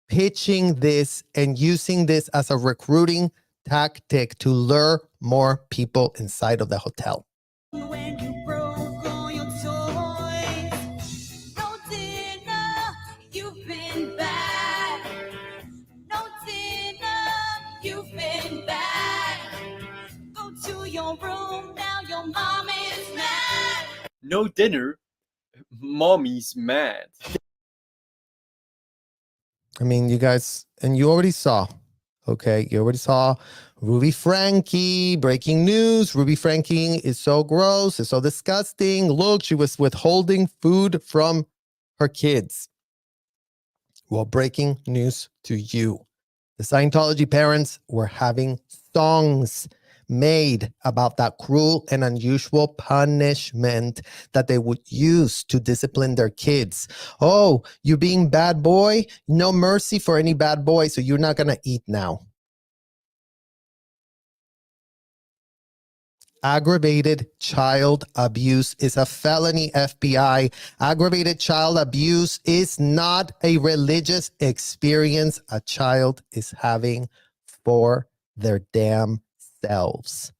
pitching this and using this as a recruiting tactic to lure more people inside of the hotel? When you broke all your toys, no dinner, you've been bad. No dinner, you've been bad. Go to your room now, your mom is mad. No dinner, mommy's mad. I mean, you guys, and you already saw, okay? You already saw Ruby Frankie, breaking news. Ruby Frankie is so gross, it's so disgusting. Look, she was withholding food from her kids. Well, breaking news to you. The Scientology parents were having songs made about that cruel and unusual punishment that they would use to discipline their kids. Oh, you being bad boy? No mercy for any bad boy, so you're not going to eat now. Aggravated child abuse is a felony, FBI. Aggravated child abuse is not a religious experience a child is having for their damn selves.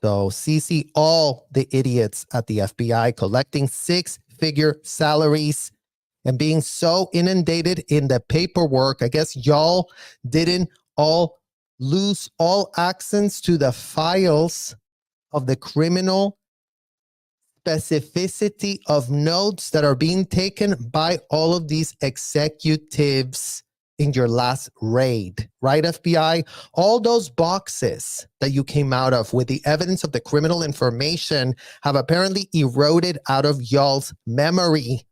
So CC all the idiots at the FBI collecting six-figure salaries and being so inundated in the paperwork. I guess y'all didn't all lose all access to the files of the criminal specificity of notes that are being taken by all of these executives in your last raid, right, FBI? All those boxes that you came out of with the evidence of the criminal information have apparently eroded out of y'all's memory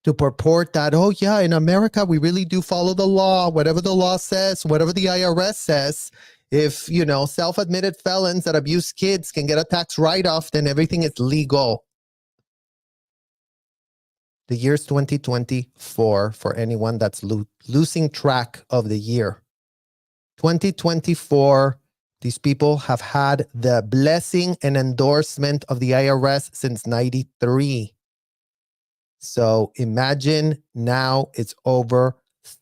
to purport that, oh yeah, in America, we really do follow the law, whatever the law says, whatever the IRS says. If, you know, self-admitted felons that abuse kids can get a tax write-off, then everything is legal. The year's 2024 for anyone that's losing track of the year. 2024, these people have had the blessing and endorsement of the IRS since 93. So imagine now it's over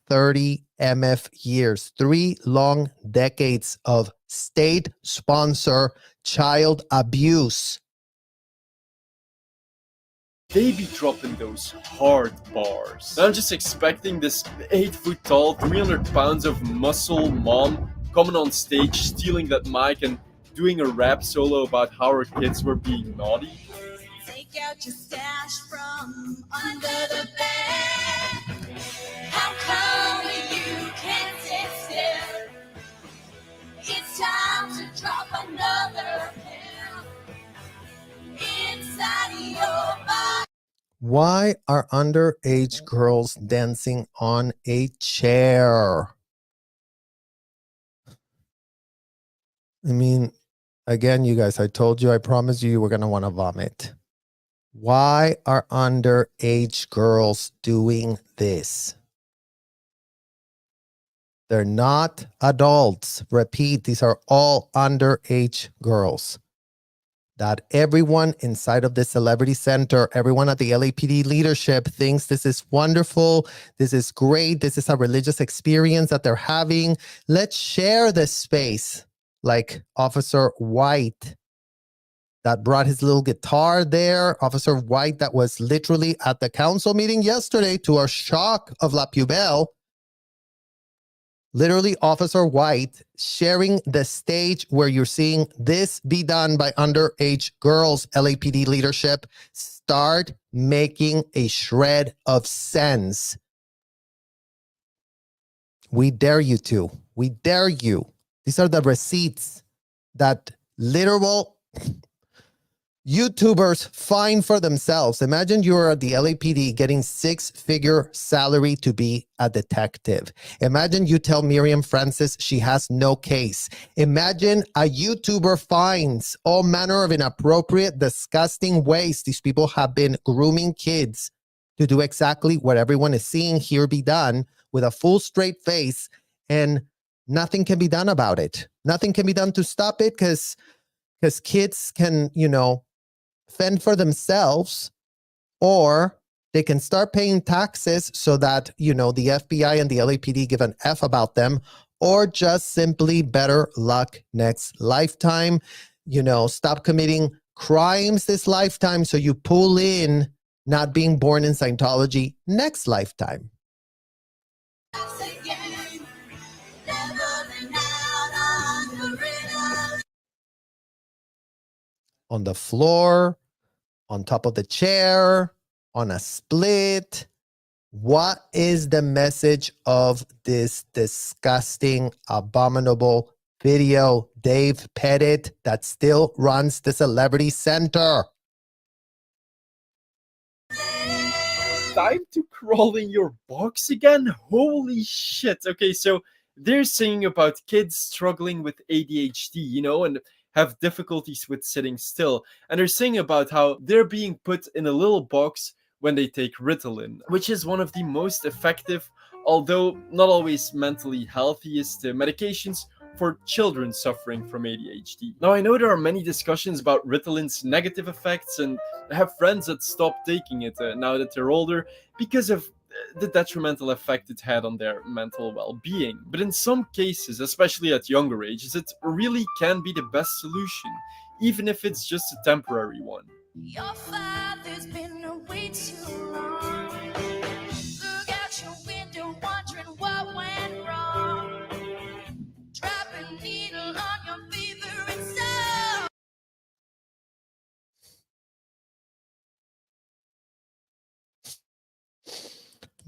30 MF years, 3 long decades of state-sponsor child abuse. They be dropping those hard bars. I'm just expecting this 8 foot tall, 300 pounds of muscle mom coming on stage, stealing that mic and doing a rap solo about how her kids were being naughty. Take out your stash from under the bed. How come you can't sit still? It's time to drop another pill inside your body. Why are underage girls dancing on a chair? I mean, again, you guys, I told you, I promised you were going to want to vomit. Why are underage girls doing this? They're not adults. Repeat, these are all underage girls. That everyone inside of the Celebrity Center, everyone at the LAPD leadership thinks this is wonderful, this is great, this is a religious experience that they're having. Let's share this space. Like Officer White that brought his little guitar there. Officer White that was literally at the council meeting yesterday to our shock of La Pubelle. Literally, Officer White sharing the stage where you're seeing this be done by underage girls, LAPD leadership. Start making a shred of sense. We dare you to. We dare you. These are the receipts that literal YouTubers find for themselves. Imagine you're at the LAPD getting 6-figure salary to be a detective. Imagine you tell Miriam Francis she has no case. Imagine a YouTuber finds all manner of inappropriate, disgusting ways these people have been grooming kids to do exactly what everyone is seeing here be done with a full straight face, and nothing can be done about it. Nothing can be done to stop it because kids can, fend for themselves, or they can start paying taxes so that, the FBI and the LAPD give an F about them, or just simply better luck next lifetime. Stop committing crimes this lifetime so you pull in not being born in Scientology next lifetime. On the floor, on top of the chair, on a split. What is the message of this disgusting, abominable video, Dave Pettit, that still runs the Celebrity Center? Time to crawl in your box again? Holy shit. Okay, so they're saying about kids struggling with ADHD, and have difficulties with sitting still. And they're saying about how they're being put in a little box when they take Ritalin, which is one of the most effective, although not always mentally healthiest medications for children suffering from ADHD. Now, I know there are many discussions about Ritalin's negative effects, and I have friends that stopped taking it now that they're older because of the detrimental effect it had on their mental well-being. But in some cases, especially at younger ages, it really can be the best solution, even if it's just a temporary one. Your father's been away too long. Look out your window, wondering what went wrong. Drop a needle on your favorite song.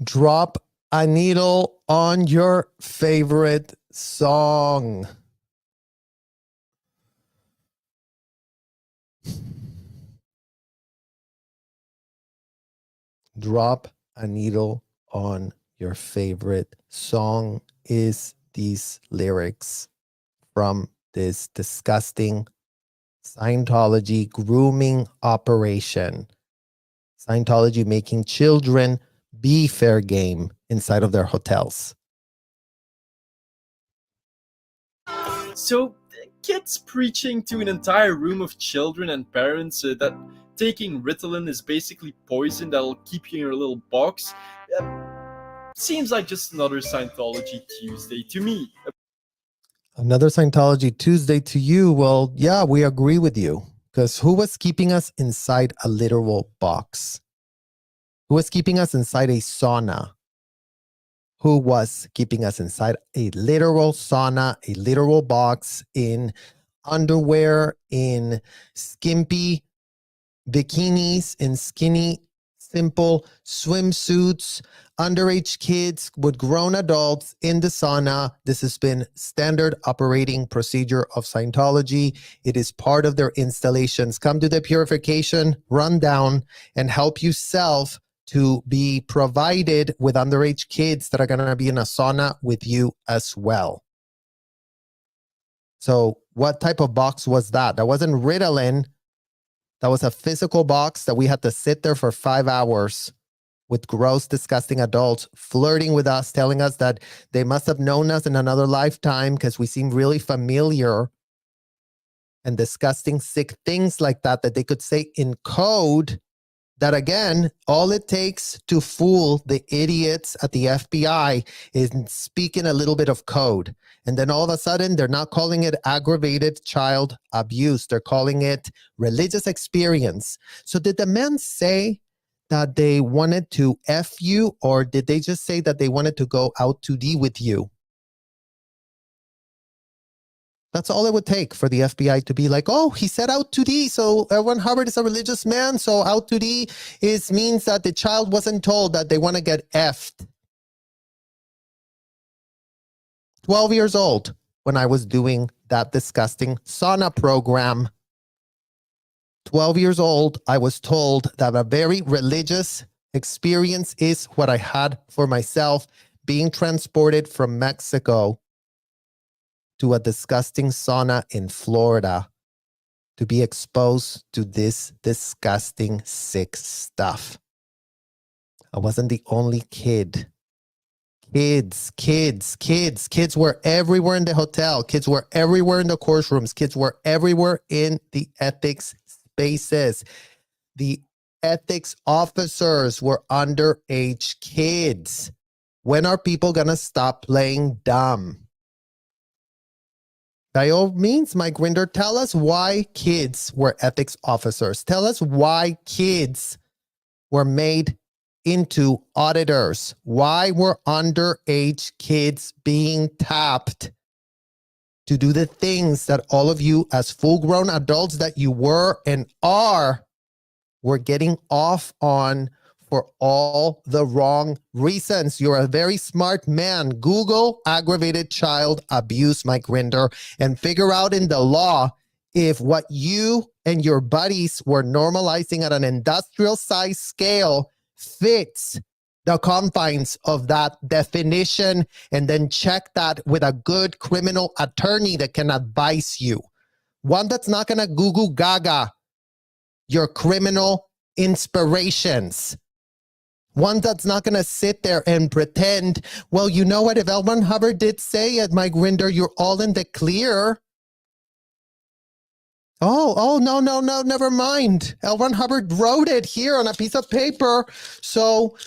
Drop a needle on your favorite song. Drop a needle on your favorite song is these lyrics from this disgusting Scientology grooming operation. Scientology making children be fair game inside of their hotels. So, kids preaching to an entire room of children and parents that taking Ritalin is basically poison that'll keep you in your little box seems like just another Scientology Tuesday to me. Another Scientology Tuesday to you? Well, yeah, we agree with you. Because who was keeping us inside a literal box? Who was keeping us inside a sauna? Who was keeping us inside a literal sauna, a literal box, in underwear, in skimpy bikinis, in skinny, simple swimsuits, underage kids with grown adults in the sauna? This has been standard operating procedure of Scientology. It is part of their installations. Come to the purification rundown and help yourself to be provided with underage kids that are going to be in a sauna with you as well. So what type of box was that? That wasn't Ritalin. That was a physical box that we had to sit there for 5 hours with gross, disgusting adults flirting with us, telling us that they must have known us in another lifetime because we seem really familiar, and disgusting, sick things like that they could say in code. That again, all it takes to fool the idiots at the FBI is speaking a little bit of code. And then all of a sudden, they're not calling it aggravated child abuse. They're calling it religious experience. So did the men say that they wanted to F you, or did they just say that they wanted to go out to D with you? That's all it would take for the FBI to be like, oh, he said out to D. So L. Ron Hubbard is a religious man. So out to D means that the child wasn't told that they want to get effed. 12 years old when I was doing that disgusting sauna program. 12 years old, I was told that a very religious experience is what I had for myself, being transported from Mexico to a disgusting sauna in Florida to be exposed to this disgusting, sick stuff. I wasn't the only kid. Kids were everywhere in the hotel. Kids were everywhere in the courtrooms. Kids were everywhere in the ethics spaces. The ethics officers were underage kids. When are people going to stop playing dumb? By all means, Mike Grinder, tell us why kids were ethics officers. Tell us why kids were made into auditors. Why were underage kids being tapped to do the things that all of you as full-grown adults that you were and are were getting off on for all the wrong reasons? You're a very smart man. Google aggravated child abuse, Mike Grinder, and figure out in the law if what you and your buddies were normalizing at an industrial size scale fits the confines of that definition, and then check that with a good criminal attorney that can advise you. One that's not going to goo gaga your criminal inspirations. One that's not going to sit there and pretend, well, you know what? If L. Ron Hubbard did say it, Mike Grinder, you're all in the clear. Oh, no, never mind. L. Ron Hubbard wrote it here on a piece of paper. So,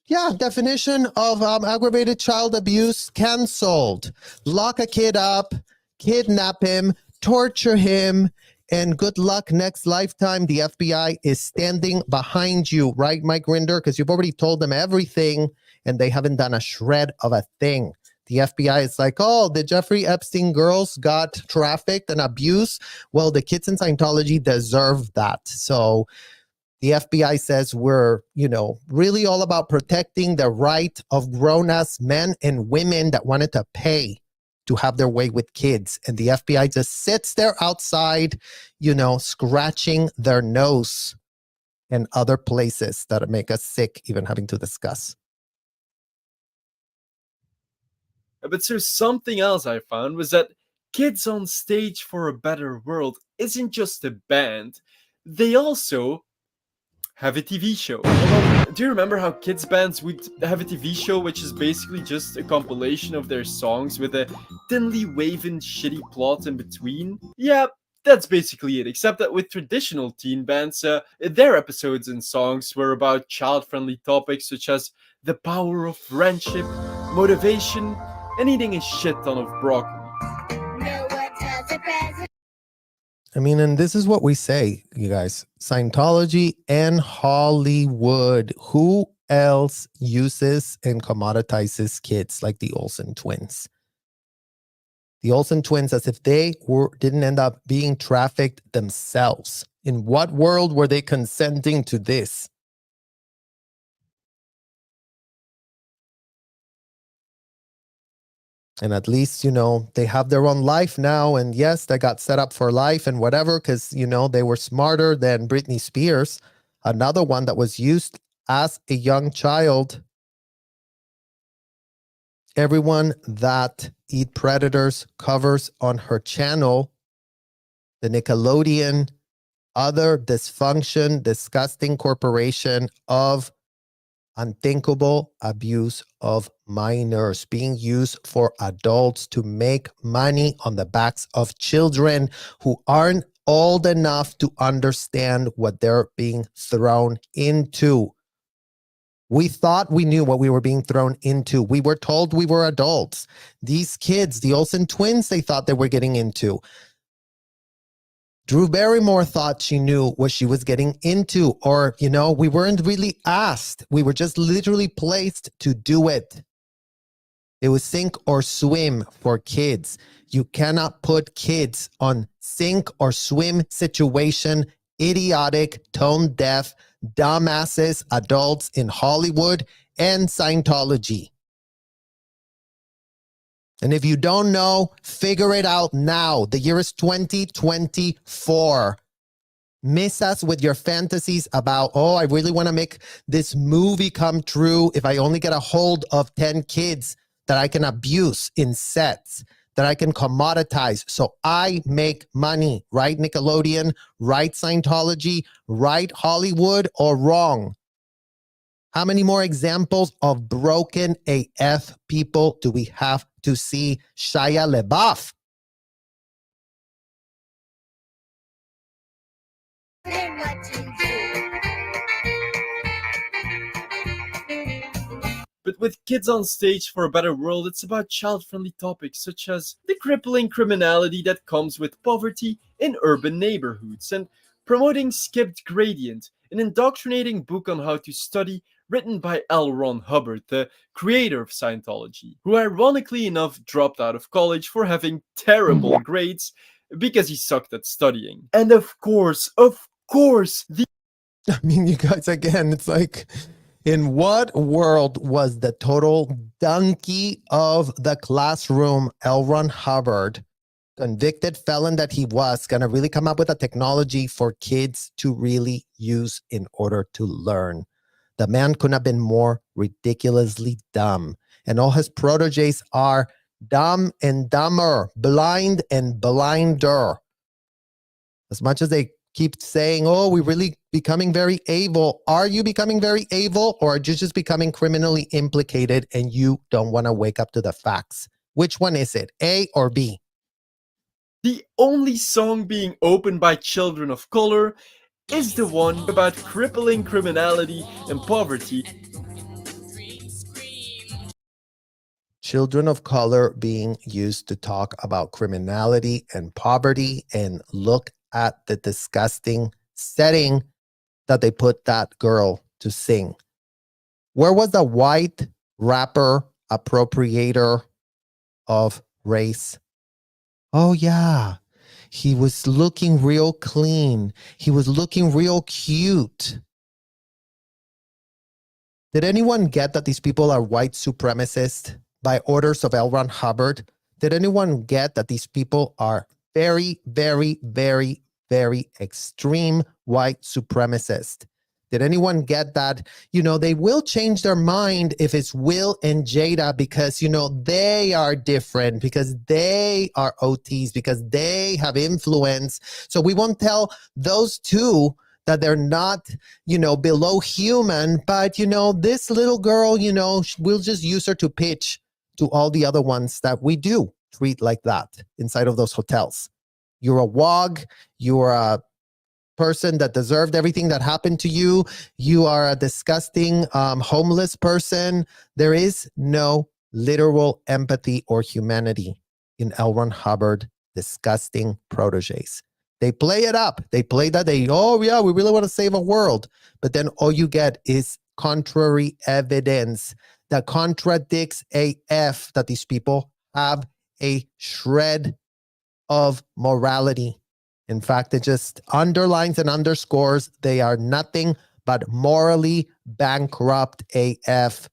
yeah, definition of aggravated child abuse canceled. Lock a kid up, kidnap him, torture him, and good luck next lifetime. The FBI is standing behind you, right, Mike Grinder? Because you've already told them everything, and they haven't done a shred of a thing. The FBI is like, oh, the Jeffrey Epstein girls got trafficked and abused. Well, the kids in Scientology deserve that. So the FBI says we're, really all about protecting the right of grown-ass men and women that wanted to pay to have their way with kids. And the FBI just sits there outside, scratching their nose and other places that make us sick even having to discuss. But so something else I found was that Kidz on Stage for a Better World isn't just a band. They also have a TV show. Do you remember how kids bands would have a TV show which is basically just a compilation of their songs with a thinly woven shitty plot in between? Yeah, that's basically it, except that with traditional teen bands, their episodes and songs were about child-friendly topics such as the power of friendship, motivation, and eating a shit ton of broccoli. And this is what we say, you guys. Scientology and Hollywood. Who else uses and commoditizes kids like the Olsen twins? The Olsen twins, as if they didn't end up being trafficked themselves. In what world were they consenting to this? And at least, they have their own life now. And yes, they got set up for life and whatever, because, they were smarter than Britney Spears. Another one that was used as a young child. Everyone that Eat Predators covers on her channel, the Nickelodeon, other dysfunction, disgusting corporation of unthinkable abuse of minors being used for adults to make money on the backs of children who aren't old enough to understand what they're being thrown into. We thought we knew what we were being thrown into. We were told we were adults. These kids, the Olsen twins, they thought they were getting into. Drew Barrymore thought she knew what she was getting into, or, we weren't really asked. We were just literally placed to do it. It was sink or swim for kids. You cannot put kids on sink or swim situation, idiotic, tone deaf, dumbasses, adults in Hollywood and Scientology. And if you don't know, figure it out now. The year is 2024. Miss us with your fantasies about, oh, I really want to make this movie come true if I only get a hold of 10 kids that I can abuse in sets, that I can commoditize so I make money. Right, Nickelodeon? Right, Scientology? Right, Hollywood? Or wrong? How many more examples of broken AF people do we have to see? Shia LaBeouf. But with Kids on Stage for a Better World, it's about child-friendly topics such as the crippling criminality that comes with poverty in urban neighborhoods, and promoting Skipped Gradient, an indoctrinating book on how to study written by L. Ron Hubbard, the creator of Scientology, who ironically enough dropped out of college for having terrible grades because he sucked at studying. And of course, the I mean, you guys, again, it's like, in what world was the total donkey of the classroom, L. Ron Hubbard, convicted felon that he was, going to really come up with a technology for kids to really use in order to learn? The man couldn't have been more ridiculously dumb. And all his proteges are dumb and dumber, blind and blinder. As much as they keep saying, oh, we're really becoming very evil. Are you becoming very evil, or are you just becoming criminally implicated and you don't want to wake up to the facts? Which one is it, A or B? The only song being opened by children of color is the one about crippling criminality and poverty. Children of color being used to talk about criminality and poverty, and look at the disgusting setting that they put that girl to sing. Where was the white rapper appropriator of race? Oh yeah, he was looking real clean. He was looking real cute. Did anyone get that these people are white supremacists by orders of L. Ron Hubbard? Did anyone get that these people are very, very, very, very extreme white supremacists? Did anyone get that, they will change their mind if it's Will and Jada because, they are different, because they are OTs, because they have influence. So we won't tell those two that they're not, below human. But, this little girl, we'll just use her to pitch to all the other ones that we do treat like that inside of those hotels. You're a WOG, you're a person that deserved everything that happened to you. You are a disgusting homeless person. There is no literal empathy or humanity in L. Ron Hubbard disgusting proteges. They play it up. They play that oh yeah, we really want to save a world. But then all you get is contrary evidence that contradicts AF that these people have a shred of morality. In fact, it just underlines and underscores they are nothing but morally bankrupt AF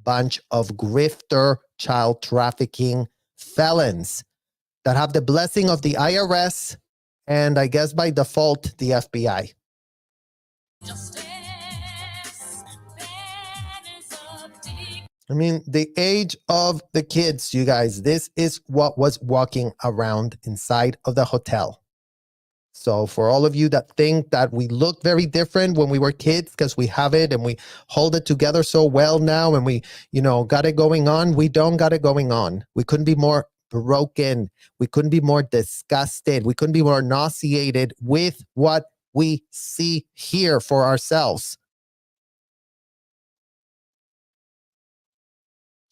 bunch of grifter child trafficking felons that have the blessing of the IRS and I guess by default, the FBI. I mean, the age of the kids, you guys, this is what was walking around inside of the hotel. So for all of you that think that we look very different when we were kids because we have it and we hold it together so well now and we, got it going on, we don't got it going on. We couldn't be more broken. We couldn't be more disgusted. We couldn't be more nauseated with what we see here for ourselves.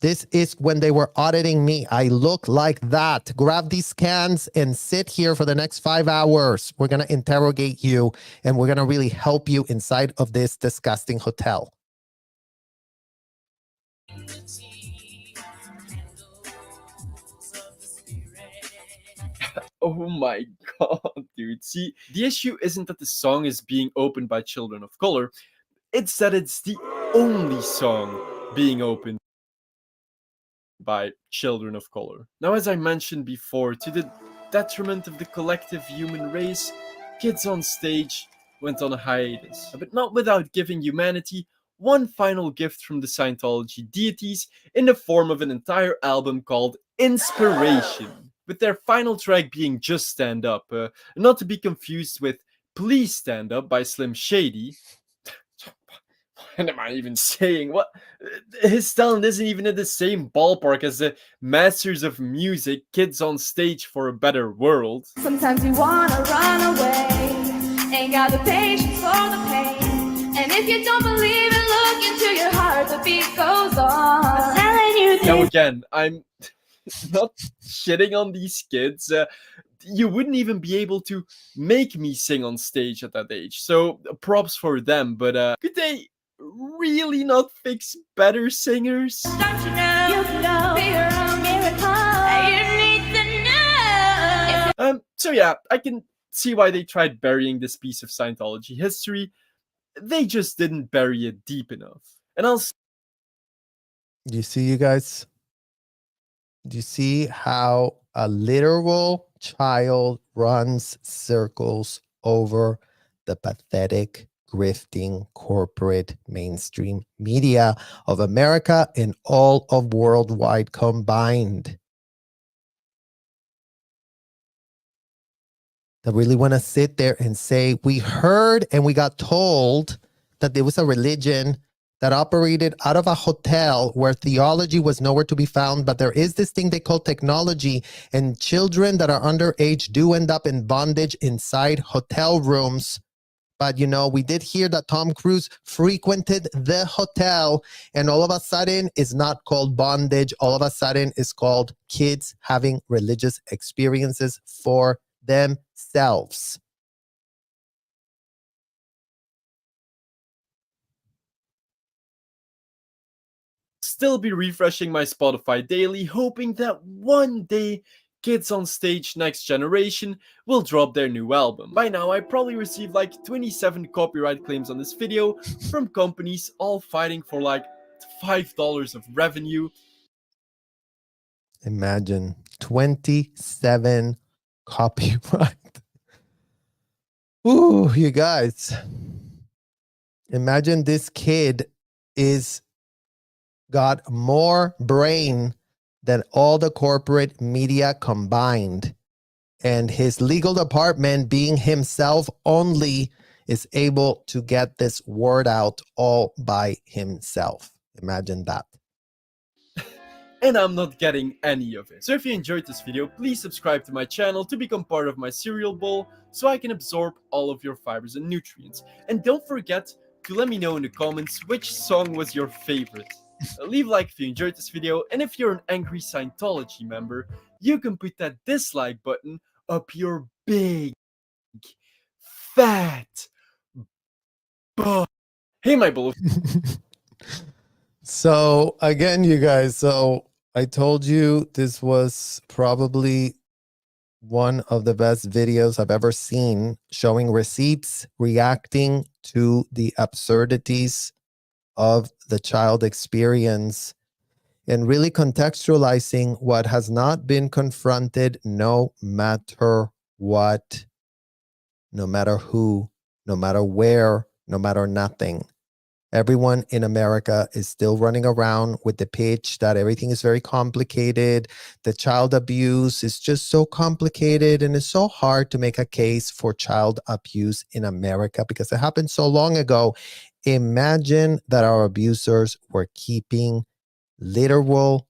This is when they were auditing me. I look like that. Grab these scans and sit here for the next 5 hours. We're going to interrogate you and we're going to really help you inside of this disgusting hotel. Oh my god, dude. See, the issue isn't that the song is being opened by children of color, it's that it's the only song being opened by children of color. Now, as I mentioned before, to the detriment of the collective human race, Kidz on Stage went on a hiatus, but not without giving humanity one final gift from the Scientology deities in the form of an entire album called Inspiration, with their final track being Just Stand Up, not to be confused with Please Stand Up by Slim Shady. What am I even saying? What? His talent isn't even in the same ballpark as the masters of music, Kidz on Stage for a Better World. Sometimes you wanna run away, ain't got the patience for the pain. And if you don't believe it, look into your heart, the beat goes on. I'm telling you this. Now again, I'm not shitting on these kids. You wouldn't even be able to make me sing on stage at that age. So props for them, but could they really not fix better singers? Don't you know, you can go be your own miracle. You need to know. So yeah, I can see why they tried burying this piece of Scientology history. They just didn't bury it deep enough. And I'll Do you see, you guys? Do you see how a literal child runs circles over the pathetic, grifting corporate mainstream media of America and all of worldwide combined? That really want to sit there and say, we heard and we got told that there was a religion that operated out of a hotel where theology was nowhere to be found, but there is this thing they call technology, and children that are underage do end up in bondage inside hotel rooms. But you know, we did hear that Tom Cruise frequented the hotel, and all of a sudden it's not called bondage. All of a sudden it's called kids having religious experiences for themselves. still be refreshing my Spotify daily, hoping that one day Kidz on Stage Next Generation will drop their new album. By now, I probably received like 27 copyright claims on this video from companies all fighting for like $5 of revenue. Imagine 27 copyright. Ooh, you guys. Imagine this kid is got more brain than all the corporate media combined. And his legal department, being himself only, is able to get this word out all by himself. Imagine that. And I'm not getting any of it. So if you enjoyed this video, please subscribe to my channel to become part of my cereal bowl so I can absorb all of your fibers and nutrients. And don't forget to let me know in the comments which song was your favorite. Leave a like if you enjoyed this video, and if you're an angry Scientology member, you can put that dislike button up your big, fat butt. Hey, my bull. So again, you guys, so I told you this was probably one of the best videos I've ever seen, showing receipts, reacting to the absurdities of the child experience, and really contextualizing what has not been confronted, no matter what, no matter who, no matter where, no matter nothing. Everyone in America is still running around with the pitch that everything is very complicated. The child abuse is just so complicated, and it's so hard to make a case for child abuse in America because it happened so long ago. Imagine that our abusers were keeping literal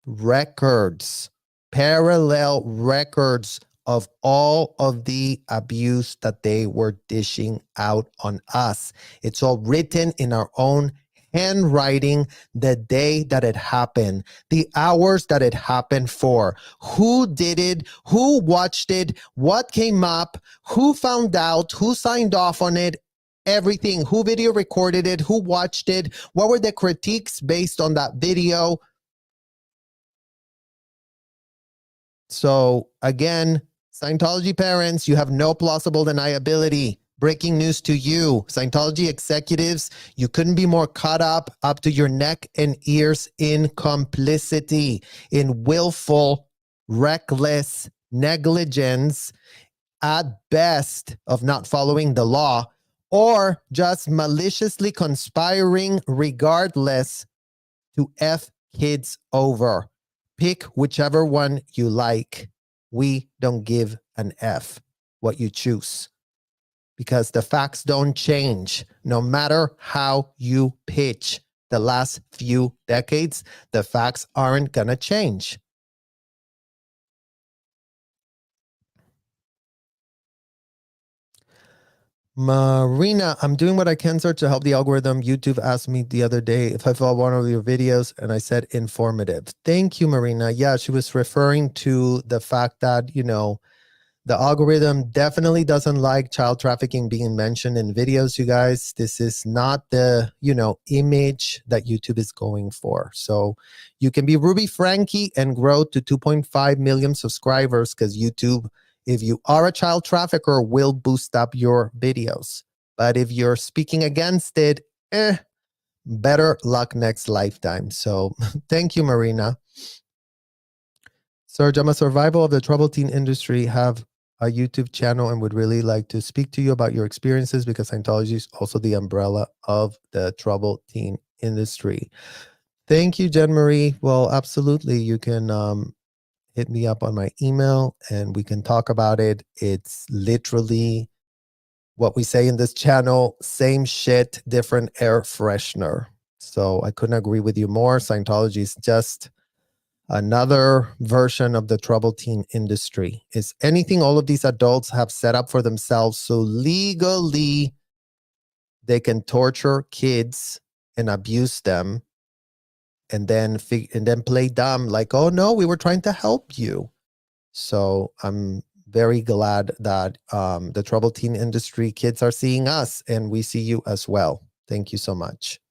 records, parallel records of all of the abuse that they were dishing out on us. It's all written in our own handwriting, the day that it happened, the hours that it happened for, who did it, who watched it, what came up, who found out, who signed off on it, everything, who video recorded it, who watched it, what were the critiques based on that video. So again, Scientology parents, you have no plausible deniability. Breaking news to you, Scientology executives, you couldn't be more caught up to your neck and ears in complicity, in willful, reckless negligence, at best, of not following the law, or just maliciously conspiring regardless to F kids over. Pick whichever one you like. We don't give an F what you choose, because the facts don't change no matter how you pitch. The last few decades, the facts aren't gonna change. Marina, I'm doing what I can, sir, to help the algorithm. YouTube asked me the other day if I saw one of your videos, and I said informative. Thank you, Marina. Yeah, she was referring to the fact that, the algorithm definitely doesn't like child trafficking being mentioned in videos, you guys. This is not the, image that YouTube is going for. So you can be Ruby Frankie and grow to 2.5 million subscribers, because YouTube, if you are a child trafficker, will boost up your videos. But if you're speaking against it, better luck next lifetime. So thank you, Marina. Serge, I'm a survivor of the troubled teen industry, have a YouTube channel, and would really like to speak to you about your experiences, because Scientology is also the umbrella of the troubled teen industry. Thank you, Jen Marie. Well, absolutely. You can hit me up on my email and we can talk about it. It's literally what we say in this channel: same shit, different air freshener. So I couldn't agree with you more. Scientology is just another version of the troubled teen industry. Is anything all of these adults have set up for themselves so legally they can torture kids and abuse them, and then play dumb like, oh no, we were trying to help you. So I'm very glad that the troubled teen industry kids are seeing us, and we see you as well. Thank you so much.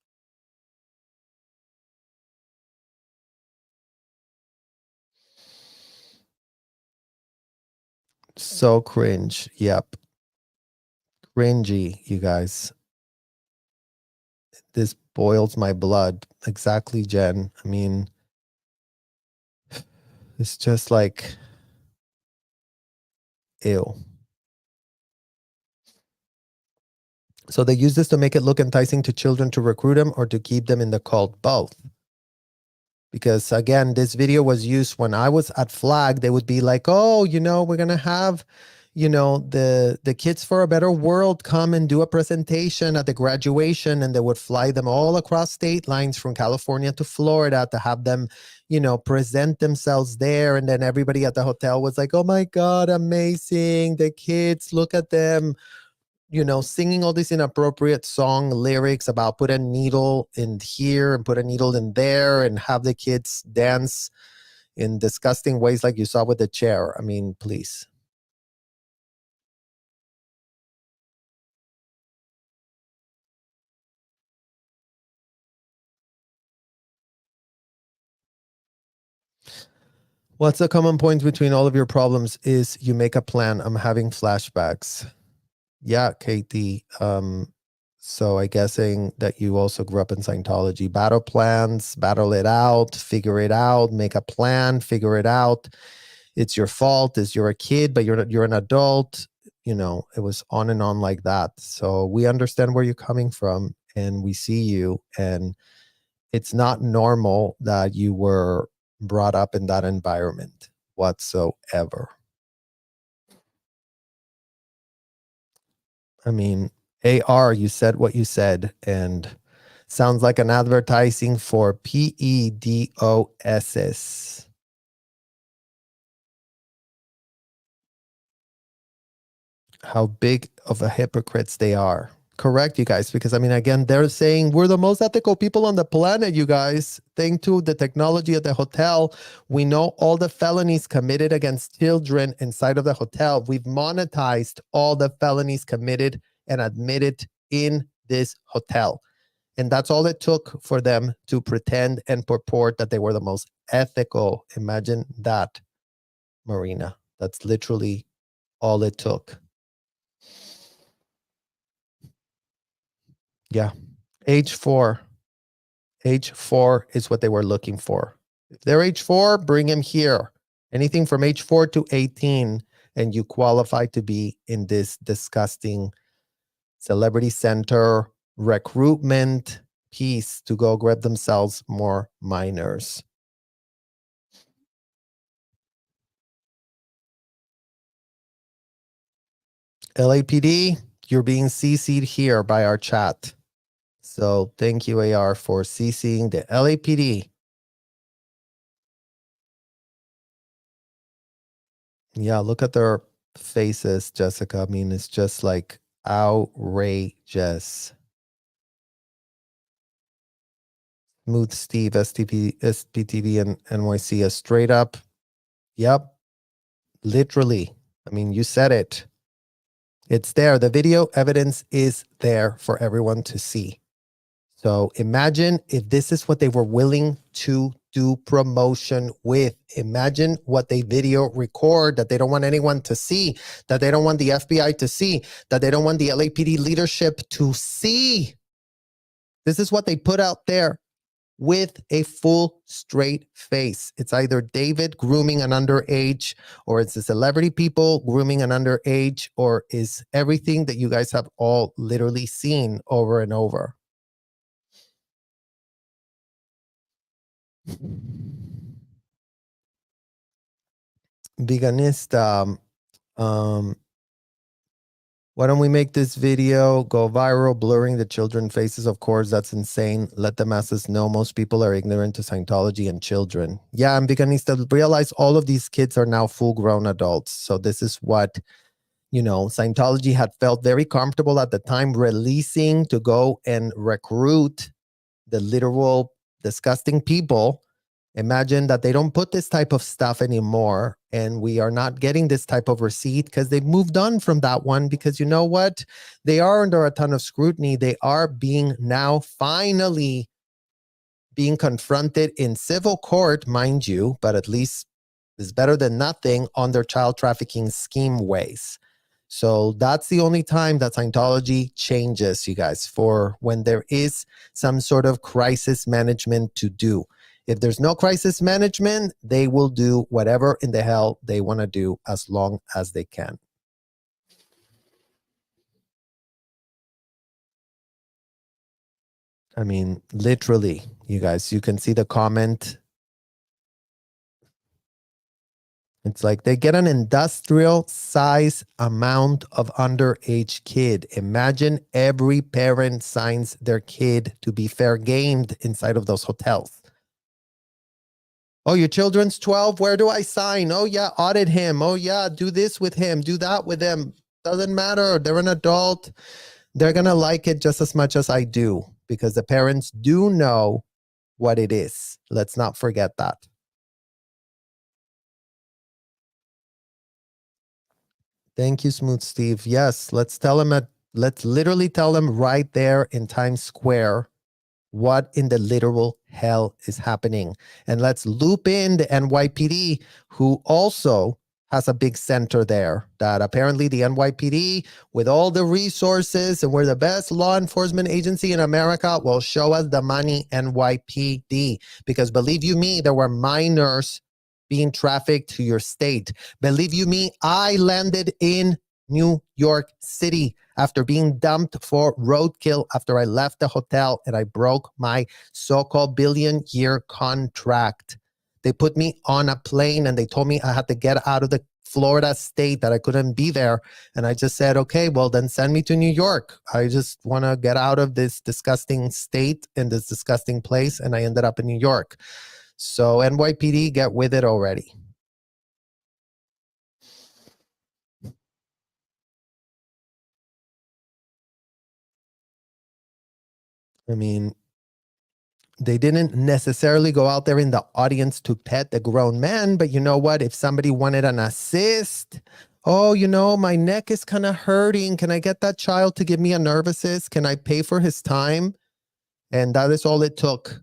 So cringe. Yep. Cringy, you guys. This boils my blood. Exactly, Jen. I mean, it's just like, ew. So they use this to make it look enticing to children to recruit them or to keep them in the cult. Both. Because again, this video was used when I was at Flag. They would be like, oh, we're going to have, the Kids for a Better World come and do a presentation at the graduation. And they would fly them all across state lines from California to Florida to have them, present themselves there. And then everybody at the hotel was like, oh my God, amazing. The kids, look at them, singing all these inappropriate song lyrics about put a needle in here and put a needle in there, and have the kids dance in disgusting ways like you saw with the chair. I mean, please. What's the common point between all of your problems is you make a plan. I'm having flashbacks. Yeah, Katie. So I guessing that you also grew up in Scientology. Battle plans, battle it out, figure it out, make a plan, figure it out. It's your fault. You're a kid, but you're an adult. It was on and on like that. So we understand where you're coming from, and we see you. And it's not normal that you were brought up in that environment whatsoever. I mean, AR, you said what you said, and sounds like an advertising for PEDOSs. How big of a hypocrites they are. Correct, you guys, because again, they're saying we're the most ethical people on the planet, you guys. Thanks to the technology at the hotel, we know all the felonies committed against children inside of the hotel. We've monetized all the felonies committed and admitted in this hotel. And that's all it took for them to pretend and purport that they were the most ethical. Imagine that. Marina. That's literally all it took. Yeah. Age 4. Age 4 is what they were looking for. If they're age 4, bring him here. Anything from age 4 to 18, and you qualify to be in this disgusting celebrity center recruitment piece to go grab themselves more minors. LAPD, you're being CC'd here by our chat. So thank you, AR, for CCing the LAPD. Yeah, look at their faces, Jessica. I mean, it's just like outrageous. Smooth Steve, SPTV, and NYC, a straight up. Yep, literally. I mean, you said it. It's there. The video evidence is there for everyone to see. So imagine if this is what they were willing to do promotion with. Imagine what they video record that they don't want anyone to see, that they don't want the FBI to see, that they don't want the LAPD leadership to see. This is what they put out there with a full straight face. It's either David grooming an underage, or it's the celebrity people grooming an underage, or is everything that you guys have all literally seen over and over. Veganista, why don't we make this video go viral, blurring the children faces? Of course, that's insane. Let the masses know most people are ignorant to Scientology and children. Yeah, and Veganista, realize all of these kids are now full-grown adults. So this is what, Scientology had felt very comfortable at the time releasing to go and recruit the literal disgusting people. Imagine that they don't put this type of stuff anymore, and we are not getting this type of receipt because they've moved on from that one, because you know what? They are under a ton of scrutiny. They are being now finally being confronted in civil court, mind you, but at least it's better than nothing on their child trafficking scheme ways. So that's the only time that Scientology changes, you guys, for when there is some sort of crisis management to do. If there's no crisis management, they will do whatever in the hell they want to do as long as they can. I mean, literally, you guys, you can see the comment. It's like they get an industrial size amount of underage kid. Imagine every parent signs their kid to be fair gamed inside of those hotels. Oh, your children's 12? Where do I sign? Oh, yeah, audit him. Oh, yeah, do this with him. Do that with him. Doesn't matter. They're an adult. They're going to like it just as much as I do, because the parents do know what it is. Let's not forget that. Thank you, Smooth Steve. Yes, let's literally tell them right there in Times Square what in the literal hell is happening. And let's loop in the NYPD, who also has a big center there, that apparently the NYPD, with all the resources, and we're the best law enforcement agency in America, will show us the money, NYPD. Because believe you me, there were minors being trafficked to your state. Believe you me, I landed in New York City after being dumped for roadkill after I left the hotel and I broke my so-called billion-year contract. They put me on a plane and they told me I had to get out of the Florida state, that I couldn't be there. And I just said, okay, well then send me to New York. I just want to get out of this disgusting state and this disgusting place. And I ended up in New York. So NYPD, get with it already. I mean, they didn't necessarily go out there in the audience to pet the grown man, but you know what? If somebody wanted an assist, oh, my neck is kind of hurting. Can I get that child to give me a nerve assist? Can I pay for his time? And that is all it took.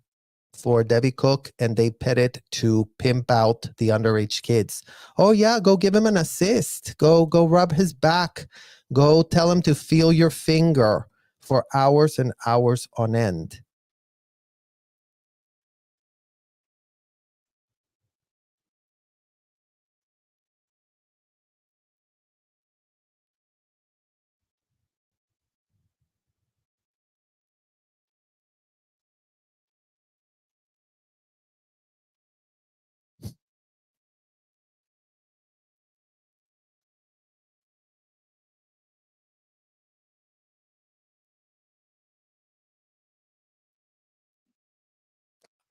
for Debbie Cook, and they pit it to pimp out the underage kids. Oh yeah, go give him an assist. Go rub his back. Go tell him to feel your finger for hours and hours on end.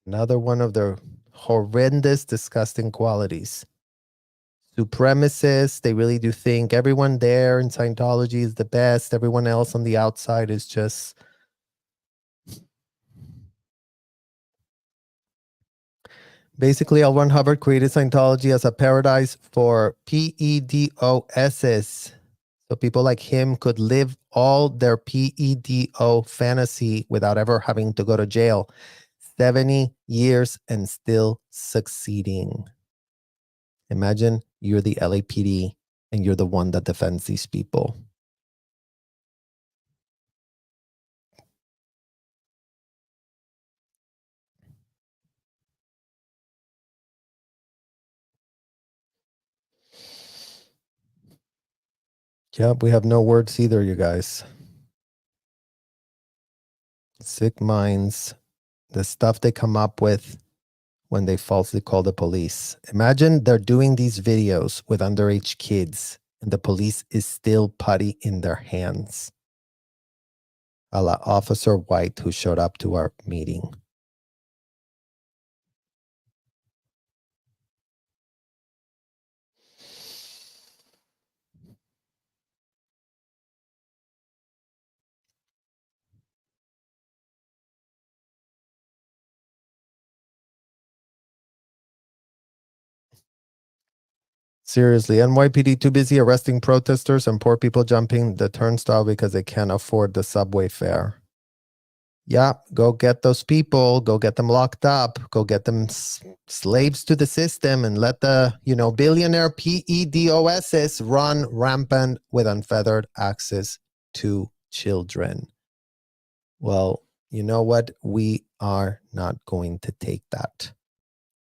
Another one of their horrendous, disgusting qualities. Supremacists, they really do think everyone there in Scientology is the best. Everyone else on the outside is just... Basically, L. Ron Hubbard created Scientology as a paradise for PEDOSs. So people like him could live all their PEDO fantasy without ever having to go to jail. 70 years and still succeeding. Imagine you're the LAPD and you're the one that defends these people. Yep, we have no words either, you guys. Sick minds, the stuff they come up with when they falsely call the police. Imagine they're doing these videos with underage kids and the police is still putty in their hands. A la Officer White, who showed up to our meeting. Seriously, NYPD too busy arresting protesters and poor people jumping the turnstile because they can't afford the subway fare. Yeah, go get those people, go get them locked up, go get them slaves to the system and let the, billionaire PEDOSs run rampant with unfettered access to children. Well, you know what? We are not going to take that.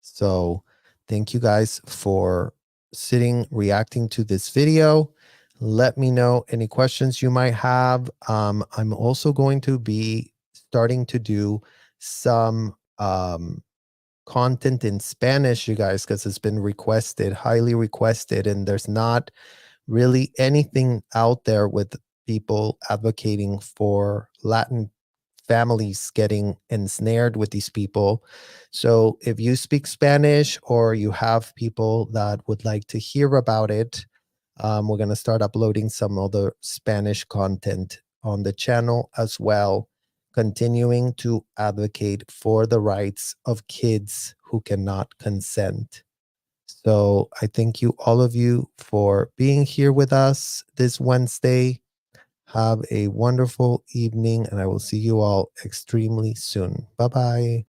So thank you guys for reacting to this video. Let me know any questions you might have. I'm also going to be starting to do some content in Spanish, you guys, because it's been requested, highly requested, and there's not really anything out there with people advocating for Latin families getting ensnared with these people. So if you speak Spanish or you have people that would like to hear about it, we're going to start uploading some other Spanish content on the channel as well, continuing to advocate for the rights of kids who cannot consent. So I thank you, all of you, for being here with us this Wednesday. Have a wonderful evening, and I will see you all extremely soon. Bye-bye.